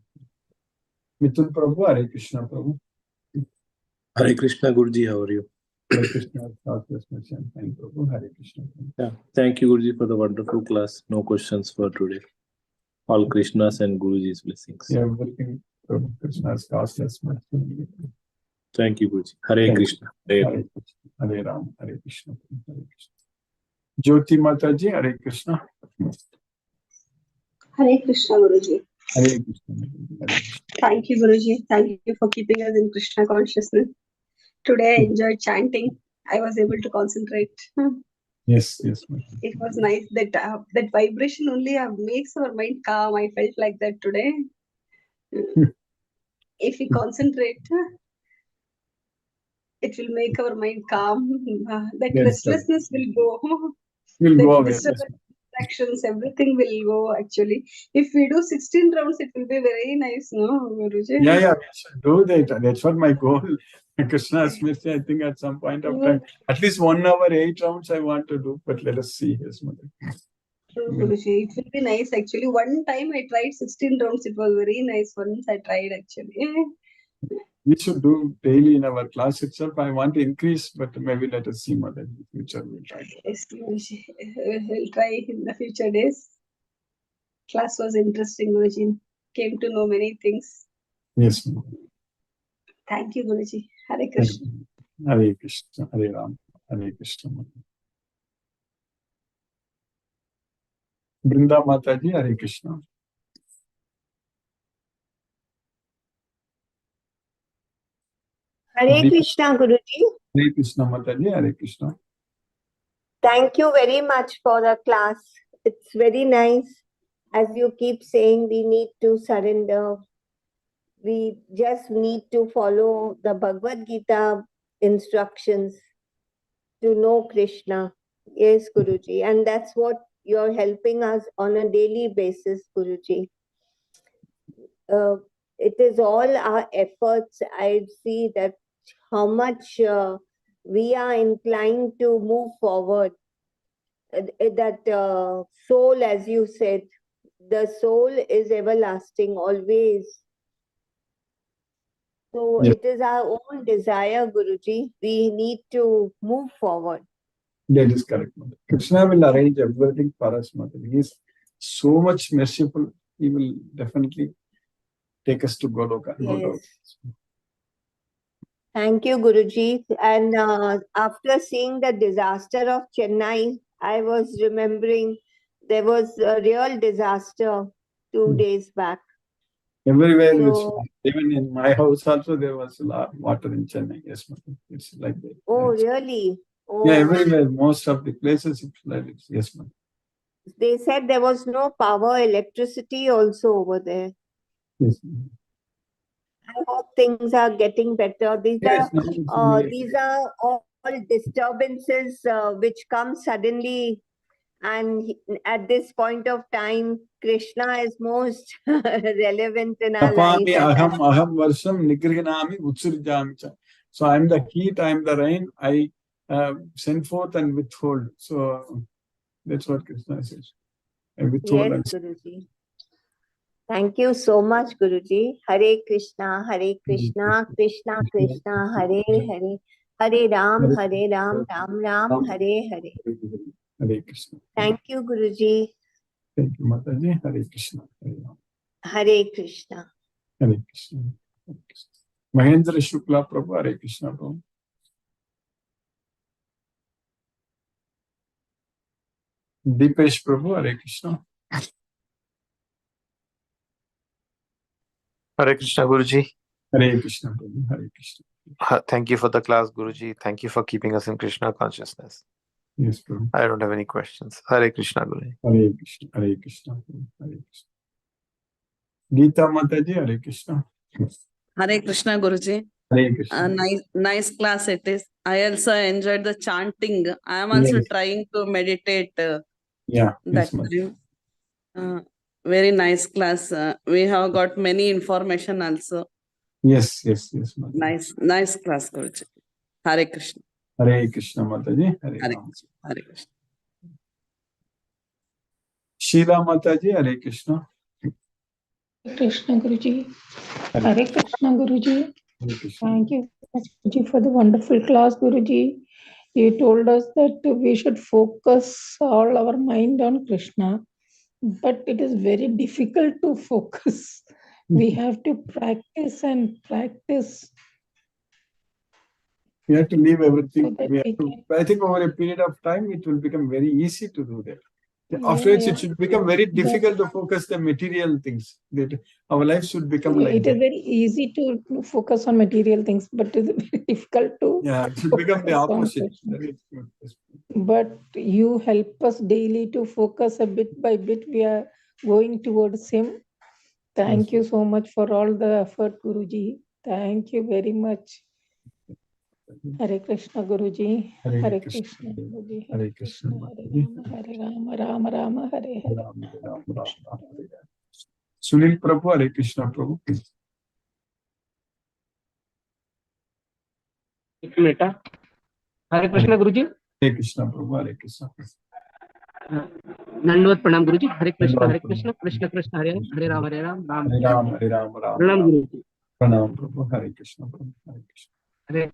Mithun Prabhu, Hare Krishna Prabhu. Hare Krishna, Guruji, how are you? Hare Krishna, Thank Prabhu, Hare Krishna. Yeah, thank you, Guruji, for the wonderful class. No questions for today. All Krishna's and Guruji's blessings. Yeah, everything Prabhu Krishna's caused us much. Thank you, Guruji. Hare Krishna. Hare Ram. Hare Ram, Hare Krishna, Hare Krishna. Jyoti Mataji, Hare Krishna. Hare Krishna, Guruji. Hare Krishna. Hare Krishna. Thank you, Guruji. Thank you for keeping us in Krishna consciousness. Today I enjoyed chanting. I was able to concentrate. Yes. It was nice. That vibration only makes our mind calm. I felt like that today. If we concentrate, it will make our mind calm. That restlessness will go. We'll go away. Distractions, everything will go actually. If we do 16 rounds, it will be very nice, no, Guruji? Yeah, we should do that. That's what my goal. Krishna Smriti, I think at some point of time, at least 1 hour, 8 rounds I want to do, but let us see. Yes, Mother. True, Guruji. It will be nice actually. One time I tried 16 rounds. It was very nice. Once I tried actually. We should do daily in our class itself. I want to increase, but maybe let us see, Mother. In the future, we'll try. Yes, Guruji. We'll try in the future days. Class was interesting, Guruji. Came to know many things. Yes, Mother. Thank you, Guruji. Hare Krishna. Hare Krishna, Hare Ram, Hare Krishna. Brinda Mataji, Hare Krishna. Hare Deep- Krishna, Guruji. Hare Krishna Mataji, Hare Krishna. Thank you very much for the class. It's very nice. As you keep saying, we need to surrender. We just need to follow the Bhagavad Gita instructions to know Krishna. Yes, Guruji. And that's what you're helping us on a daily basis, Guruji. It is all our efforts. I see that how much we are inclined to move forward. That soul, as you said, the soul is everlasting always. So Yes. it is our own desire, Guruji. We need to move forward. That is correct, Mother. Krishna will arrange everything for us, Mother. He is so much merciful. He will definitely take us to Goloka. No doubt. Thank you, Guruji. And after seeing the disaster of Chennai, I was remembering there was a real disaster 2 days back. Everywhere, So- even in my house also, there was a lot of water in Chennai. Yes, Mother. It's like that. Oh, Yes. really? Oh. Yeah, everywhere, most of the places, it's like this. Yes, Mother. They said there was no power, electricity also over there. Yes, Mother. I hope things are getting better. These Yes, are all disturbances which come suddenly, and at this point of time, Krishna is most relevant in our life. Tapami aham varsham nigrhinami utsurjami cha. So I am the heat, I am the rain, I send forth and withhold. So that's what Krishna says. I withhold Yes, Guruji. Thank you so much, Guruji. Hare Krishna, Krishna Krishna, Hare Hare, Hare Ram, Ram Ram, Hare Hare. Hare Krishna. Thank you, Guruji. Thank you, Mataji. Hare Krishna. Hare Ram. Hare Krishna. Hare Krishna. Hare Krishna. Mahendra Shukla Prabhu, Hare Krishna Prabhu. Deepesh Prabhu, Hare Krishna. Hare Krishna, Guruji. Hare Krishna Prabhu, Hare Krishna. Thank you for the class, Guruji. Thank you for keeping us in Krishna consciousness. Yes, Prabhu. I don't have any questions. Hare Krishna, Guruji. Hare Krishna. Hare Krishna Prabhu, Hare Krishna. Geeta Mataji, Hare Krishna. Hare Krishna, Guruji. Hare Krishna. Nice class it is. I also enjoyed the chanting. I am also Yes. trying to meditate Yeah. that Yes, Mataji. time. Very nice class. We have got many information also. Yes, Mataji. Nice class, Guruji. Hare Krishna. Hare Krishna Mataji. Hare Hare Ram. Krishna. Hare Krishna. Sheila Mataji, Hare Krishna. Krishna Guruji. Hare Hare Krishna Guruji. Hare Krishna. Thank you Guruji for the wonderful class, Guruji. You told us that we should focus all our mind on Krishna, but it is very difficult to focus. We have to practice and practice. We have to leave everything. So that We have we to, I think over a period of time, it will become very easy to do that. Afterwards, Yeah. it should become very difficult to focus the material things. That our life should become like It is that. very easy to focus on material things, but it is very difficult to Yeah, it should become the focus on opposite. Krishna. That is good. Yes. But you help us daily to focus a bit by bit. We are going towards Him. Thank you so much for all the effort, Guruji. Thank you very much. Hare Krishna, Guruji. Hare Krishna, Guruji. Hare Krishna. Hare Rama, Rama Rama, Hare Hare. Ram, Ram, Ram, Ram, Hare Hare. Sunil Prabhu, Hare Krishna Prabhu. एक minute हरे कृष्ण गुरुजी Hare Krishna Prabhu, Hare Krishna. दंडवत प्रणाम गुरुजी हरे Krishna Krishna Krishna Hare Hare Ram Ram Hare Ram, Hare Ram, Ram. प्रणाम गुरुजी Pranam Prabhu, Hare Krishna Prabhu, Hare Krishna. Hare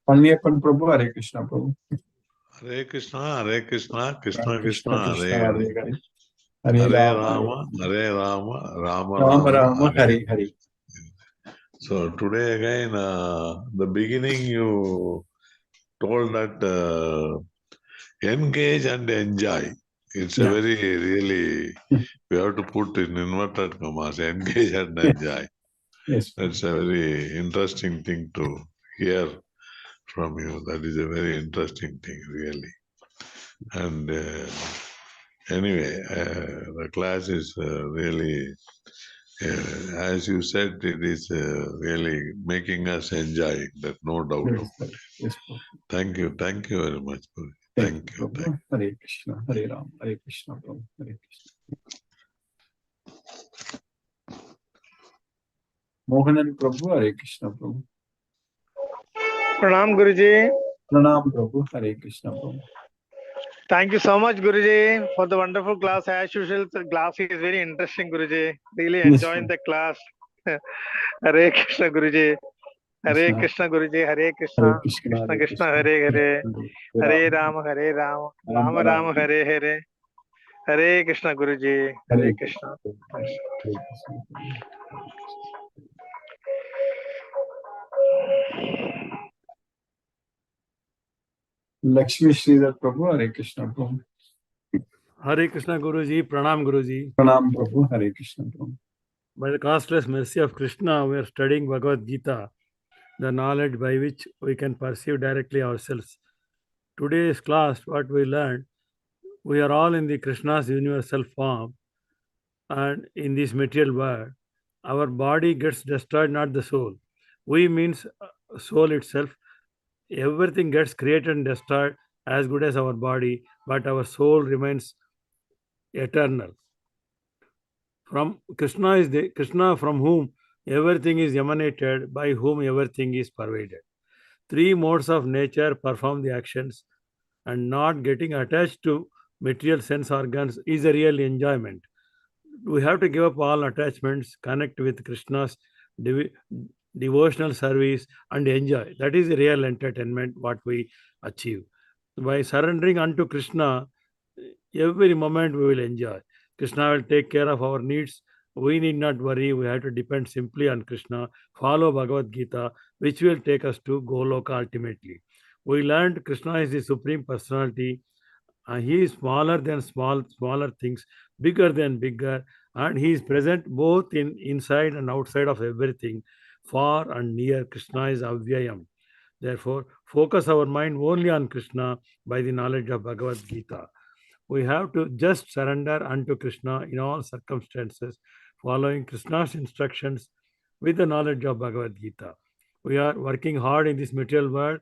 Palniappan Prabhu, Hare Krishna Prabhu. Hare Krishna, Krishna Krishna, Krishna, Hare Hare. Hare Hare Hare Rama, Hare Rama, Rama Rama Rama, Rama, Hare Hare Hare. So today again, the beginning you told that engage and enjoy. It's a Yeah. very really, we have to put in inverted commas, engage and enjoy. Yes. That's a very interesting thing to hear from you. That is a very interesting thing, really. And anyway, the class is really, as you said, it is really making us enjoy that, no doubt Yes, about sir. it. Yes, Prabhu. Thank you very much, Guru. Thank you, Thank you. Prabhu. Hare Krishna, Hare Ram, Hare Krishna, Prabhu. Hare Krishna. Mohanan Prabhu, Hare Krishna, Prabhu. Pranam Guruji. Pranam Prabhu, Hare Krishna, Prabhu. Thank you so much, Guruji, for the wonderful class. As usual, the class is very interesting, Guruji. Really Yes, enjoying Prabhu. the class. Hare Krishna, Guruji. Hare Krishna. Krishna, Guruji. Hare Hare Krishna. Krishna, Krishna Hare Krishna, Krishna. Hare Hare. Hare Hare Ram, Rama, Hare Rama. Ram Rama Ram. Rama, Hare Hare. Hare Krishna, Guruji. Hare Hare Krishna, Krishna. Hare Krishna, Prabhu. Lakshmi Sridhar Prabhu, Hare Krishna, Prabhu. Hare Krishna Guruji, Pranam Guruji. Pranam Prabhu, Hare Krishna, Prabhu. By the costless mercy of Krishna, we are studying Bhagavad Gita, the knowledge by which we can perceive directly ourselves. Today's class, what we learned, we are all in the Krishna's universal form, and in this material world, our body gets destroyed, not the soul. We means soul itself. Everything gets created and destroyed as good as our body, but our soul remains eternal. From Krishna is the Krishna from whom everything is emanated, by whom everything is pervaded. Three modes of nature perform the actions, and not getting attached to material sense organs is a real enjoyment. We have to give up all attachments, connect with Krishna's devotional service, and enjoy. That is the real entertainment what we achieve. By surrendering unto Krishna, every moment we will enjoy. Krishna will take care of our needs. We need not worry. We have to depend simply on Krishna, follow Bhagavad Gita, which will take us to Goloka ultimately. We learned Krishna is the Supreme Personality. He is smaller than smaller things, bigger than bigger, and he is present both in inside and outside of everything, far and near. Krishna is Avyayam. Therefore, focus our mind only on Krishna by the knowledge of Bhagavad Gita. We have to just surrender unto Krishna in all circumstances, following Krishna's instructions with the knowledge of Bhagavad Gita. We are working hard in this material world.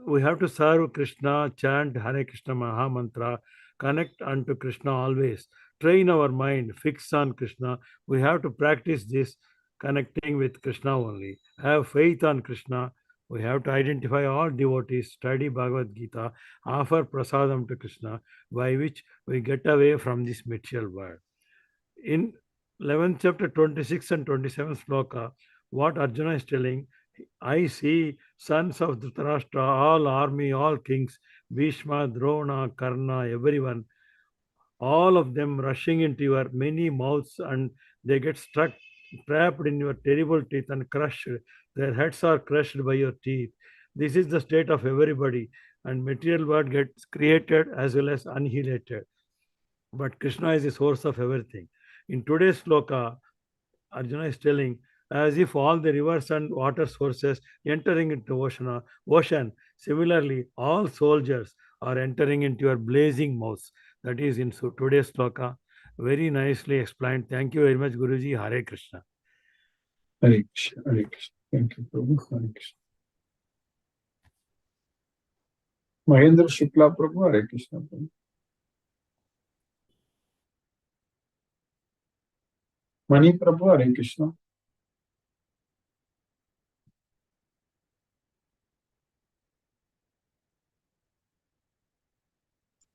We have to serve Krishna, chant Hare Krishna Maha Mantra, connect unto Krishna always, train our mind, fix on Krishna. We have to practice this, connecting with Krishna only. Have faith on Krishna. We have to identify all devotees, study Bhagavad Gita, offer prasadam to Krishna, by which we get away from this material world. In 11th chapter 26 and 27 sloka, what Arjuna is telling, I see sons of Dhritarashtra, all army, all kings, Bhishma, Drona, Karna, everyone, all of them rushing into your many mouths, and they get struck, trapped in your terrible teeth and crushed. Their heads are crushed by your teeth. This is the state of everybody, and material world gets created as well as annihilated. But Krishna is the source of everything. In today's sloka, Arjuna is telling, as if all the rivers and water sources entering into ocean. Similarly, all soldiers are entering into your blazing mouths. That is in today's sloka. Very nicely explained. Thank you very much, Guruji. Hare Krishna. Hare Krishna, Hare Krishna. Thank you, Prabhu. Hare Krishna. Mahendra Shukla Prabhu, Hare Krishna, Prabhu. Mani Prabhu, Hare Krishna.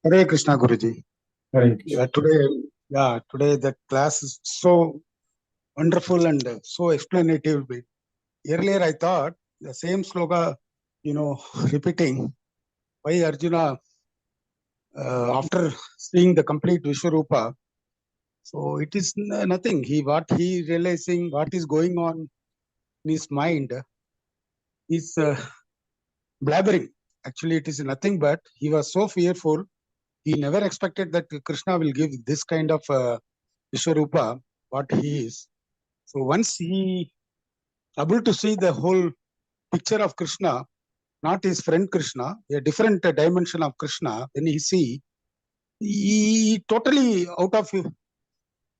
Hare Krishna, Guruji. Hare Krishna. Today the class is so wonderful and so explanative. Earlier I thought the same sloka, repeating. Why Arjuna, after seeing the complete Vishwarupa, so it is nothing. What he realizing, what is going on in his mind is blabbering. Actually, it is nothing but he was so fearful. He never expected that Krishna will give this kind of Vishwarupa, what he is. So once he able to see the whole picture of Krishna, not his friend Krishna, a different dimension of Krishna, when he totally out of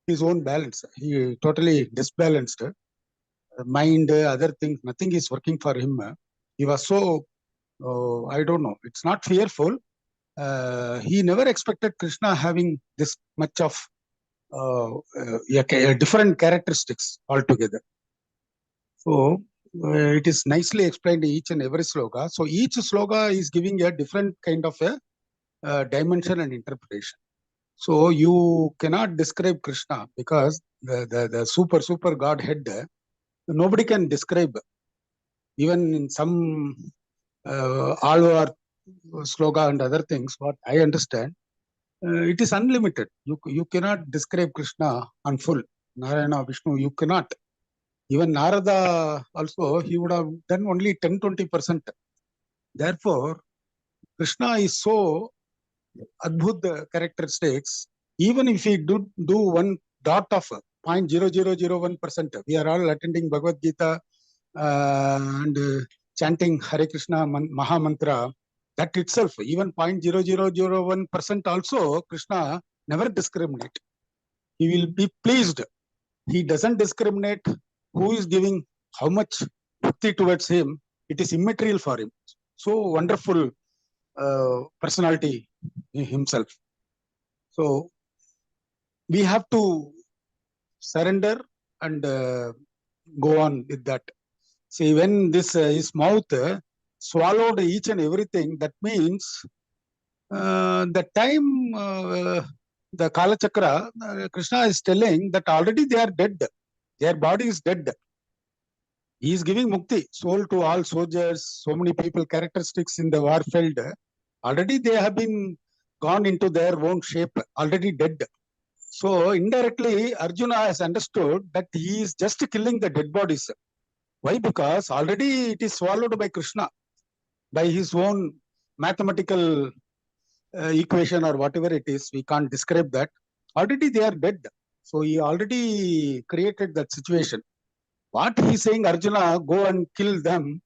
his own balance. He totally disbalanced. Mind, other things, nothing is working for him. He was so, I don't know, it's not fearful. He never expected Krishna having this much of different characteristics altogether. So it is nicely explained in each and every sloka. So each sloka is giving a different kind of a dimension and interpretation. So you cannot describe Krishna because the super Godhead, nobody can describe. Even in some all over sloka and other things, what I understand, it is unlimited. You cannot describe Krishna on full. Narayana, Vishnu, you cannot. Even Narada also, he would have done only 10-20%. Therefore, Krishna is so adbhut characteristics. Even if we do one dot of 0.0001%, we are all attending Bhagavad Gita and chanting Hare Krishna Maha Mantra. That itself, even 0.0001% also, Krishna never discriminate. He will be pleased. He doesn't discriminate who is giving how much bhakti towards him. It is immaterial for him. So wonderful personality himself. So we have to surrender and go on with that. See, when this his mouth swallowed each and everything, that means the time the Kala Chakra, Krishna is telling that already they are dead. Their body is dead. He is giving mukti, soul to all soldiers, so many people, characteristics in the war field. Already they have been gone into their own shape, already dead. So indirectly, Arjuna has understood that he is just killing the dead bodies. Why? Because already it is swallowed by Krishna, by his own mathematical equation or whatever it is. We can't describe that. Already they are dead. So he already created that situation. What he is saying, Arjuna, go and kill them.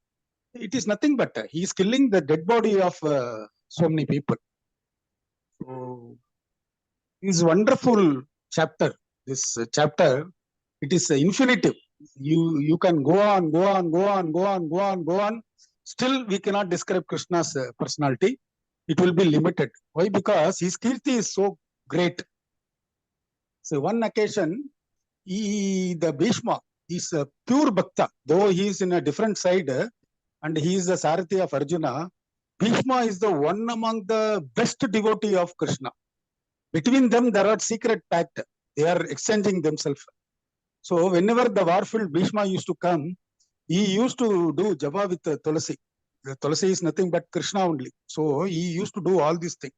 It is nothing but he is killing the dead body of so many people. So this wonderful chapter. This chapter, it is infinitive. You can go on. Still, we cannot describe Krishna's personality. It will be limited. Why? Because his kirti is so great. So one occasion, the Bhishma is a pure bhakta, though he is in a different side and he is the Sarathi of Arjuna. Bhishma is the one among the best devotee of Krishna. Between them, there are secret pact. They are exchanging themselves. So whenever the warfield Bhishma used to come, he used to do japa with Tulasi. The Tulasi is nothing but Krishna only. So he used to do all these things.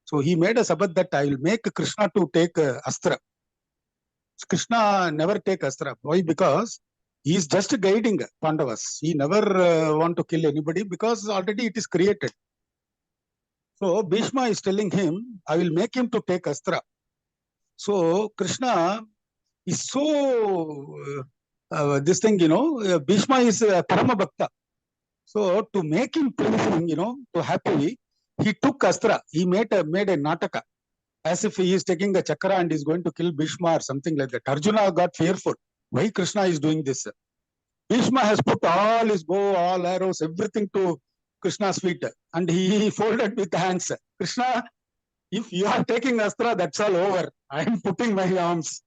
So he made a sabbath that I will make Krishna to take astra. Krishna never take astra. Why? Because he is just guiding Pandavas. He never want to kill anybody because already it is created. So Bhishma is telling him, I will make him to take astra. So Krishna is so this thing, Bhishma is a Parama Bhakta. So to make him pleasing, to happy, he took astra. He made a nataka as if he is taking a chakra and is going to kill Bhishma or something like that. Arjuna got fearful. Why Krishna is doing this? Bhishma has put all his bow, all arrows, everything to Krishna's feet, and he folded with hands. Krishna, if you are taking astra, that's all over. I am putting my arms.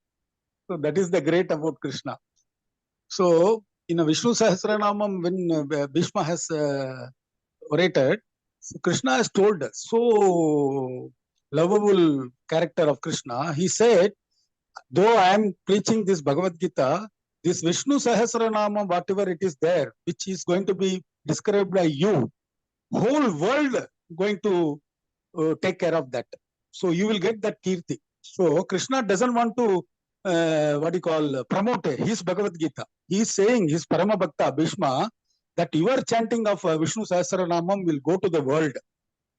So that is the great about Krishna. So in a Vishnu Sahasranamam, when Bhishma has orated, Krishna has told so lovable character of Krishna. He said, though I am preaching this Bhagavad Gita, this Vishnu Sahasranamam, whatever it is there, which is going to be described by you, whole world going to take care of that. So you will get that kirti. So Krishna doesn't want to promote his Bhagavad Gita. He is saying, his Parama Bhakta Bhishma, that your chanting of Vishnu Sahasranamam will go to the world.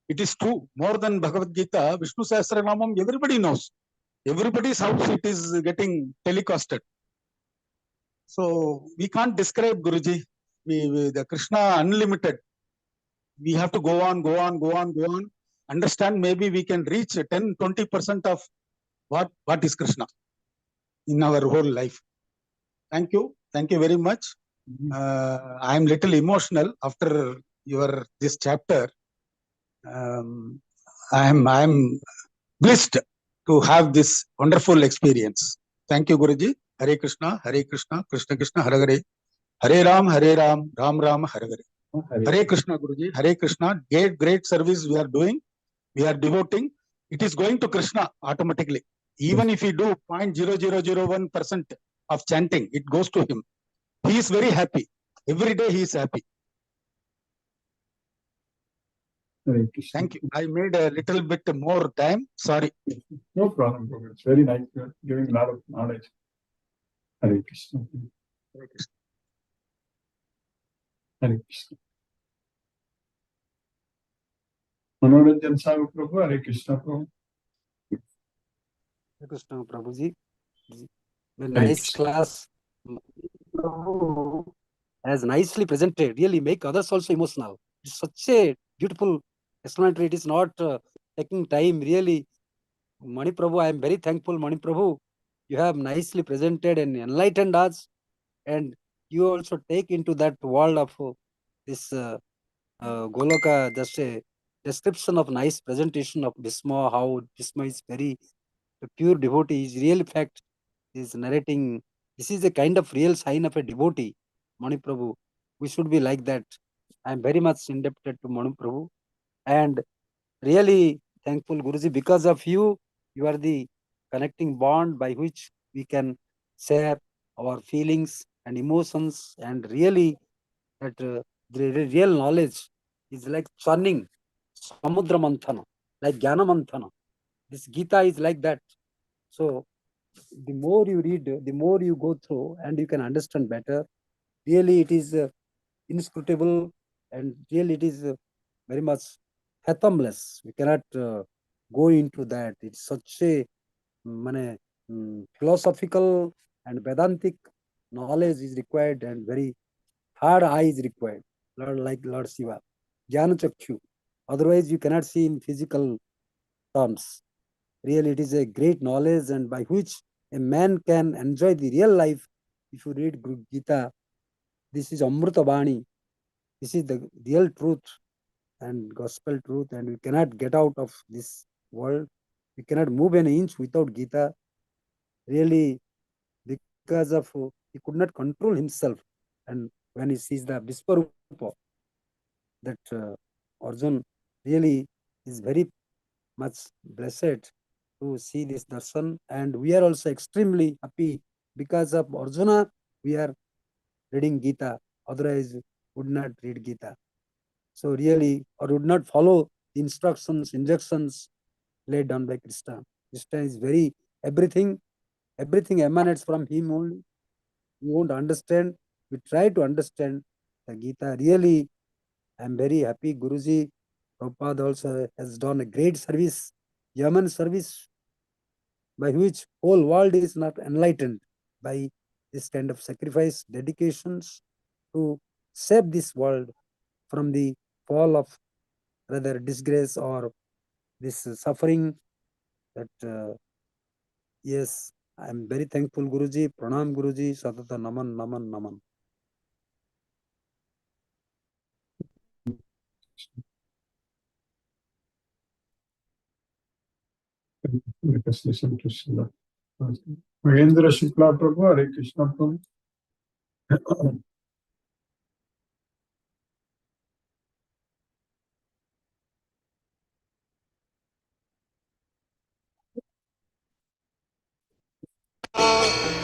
It is true. More than Bhagavad Gita, Vishnu Sahasranamam everybody knows. Everybody's house it is getting telecasted. So we can't describe Guruji. The Krishna unlimited. We have to go on. Understand, maybe we can reach 10-20% of what is Krishna in our whole life. Thank you very much. I am little emotional after this chapter. I am blessed to have this wonderful experience. Thank you, Guruji. Hare Krishna, Krishna Krishna, Hare Hare, Hare Ram, Ram Ram, Hare Hare. Hare Krishna, Guruji. Hare Krishna. Great service we are doing. We are devoting. It is going to Krishna automatically. Even if we do 0.0001% of chanting, it goes to him. He is very happy. Every day he is happy. Thank you. I made a little bit more time. Sorry. No problem, bro. It's very nice. You're giving a lot of knowledge. Hare Krishna. Hare Krishna. Hare Krishna. Manoranjan Sahu Prabhu, Hare Krishna Prabhu. Hare Krishna Prabhuji. The Hare nice Krishna. class. Prabhu has nicely presented. Really make others also emotional. It's such a beautiful explanatory. It is not taking time. Really, Mani Prabhu, I am very thankful. Mani Prabhu, you have nicely presented and enlightened us, and you also take into that world of this Goloka, just a description of nice presentation of Bhisma, how Bhisma is very pure devotee. Is real fact is narrating. This is a kind of real sign of a devotee, Mani Prabhu. We should be like that. I am very much indebted to Mani Prabhu, and really thankful, Guruji. Because of you, you are the connecting bond by which we can share our feelings and emotions, and really that the real knowledge is like churning samudra manthana, like jnana manthana. This Gita is like that. So the more you read, the more you go through, and you can understand better. Really, it is inscrutable, and really it is very much fathomless. We cannot go into that. It's such a philosophical and Vedantic knowledge is required, and very hard eye is required, like Lord Shiva. Jnana Chakshu. Otherwise, you cannot see in physical terms. Really, it is a great knowledge, and by which a man can enjoy the real life. If you read Gita, this is Amrita Bani. This is the real truth and gospel truth, and we cannot get out of this world. We cannot move an inch without Gita. Really, because of he could not control himself, and when he sees the Visvarupa, that Arjun really is very much blessed to see this darshan, and we are also extremely happy because of Arjuna. We are reading Gita, otherwise would not read Gita. So really, or would not follow the injunctions laid down by Krishna. Krishna is very everything emanates from him only. We won't understand. We try to understand the Gita. Really, I am very happy. Guruji, Prabhupada also has done a great service, Yaman service, by which whole world is not enlightened by this kind of sacrifice, dedications to save this world from the fall of rather disgrace or this suffering. That yes, I am very thankful, Guruji. Pranam, Guruji. Satata naman, naman, naman. Let's listen to Srila Mahendra Shukla Prabhu, Hare Krishna Prabhu.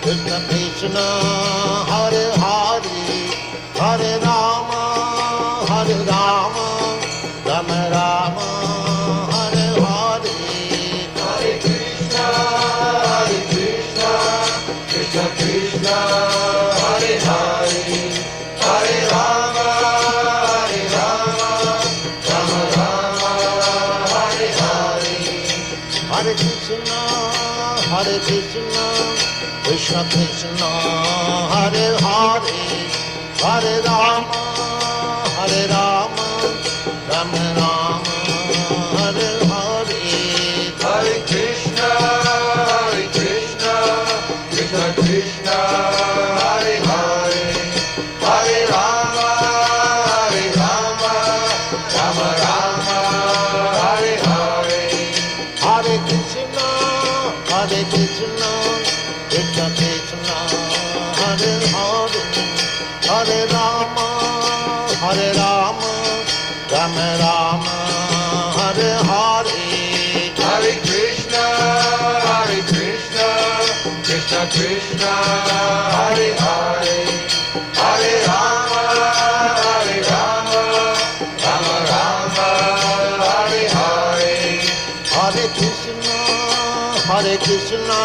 Krishna Krishna, Hare Hare, Hare Rama, Hare Rama, Rama Rama, Hare Hare, Hare Krishna, Krishna, Hare Hare, Hare Rama, Hare Rama, Rama Rama, Hare Hare. Hare Krishna, Krishna Krishna, Hare Hare, Hare Rama, Hare Rama, Rama Rama, Hare Hare. Hare Krishna, Krishna Krishna, Hare Hare, Hare Rama, Rama Rama, Hare Hare. Hare Krishna, Krishna Krishna, Hare Hare, Hare Rama, Rama Rama, Hare Hare. Hare Krishna, Krishna Krishna, Hare Hare, Hare Rama, Rama Rama, Hare Hare. Hare Krishna,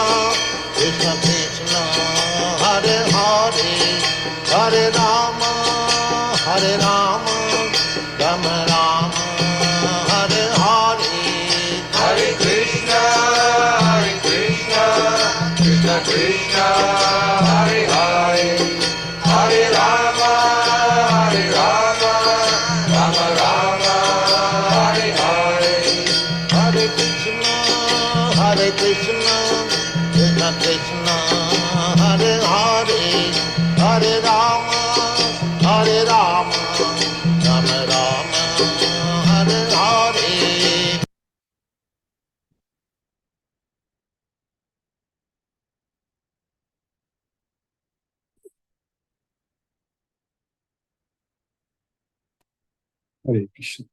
Krishna Krishna, Hare Hare, Hare Rama, Rama Rama, Hare Hare. Hare Krishna, Krishna Krishna, Hare Hare, Hare Rama, Rama Rama, Hare Hare. Hare Krishna, Krishna Krishna, Hare Hare, Hare Rama, Rama Rama, Hare Hare. Hare Krishna.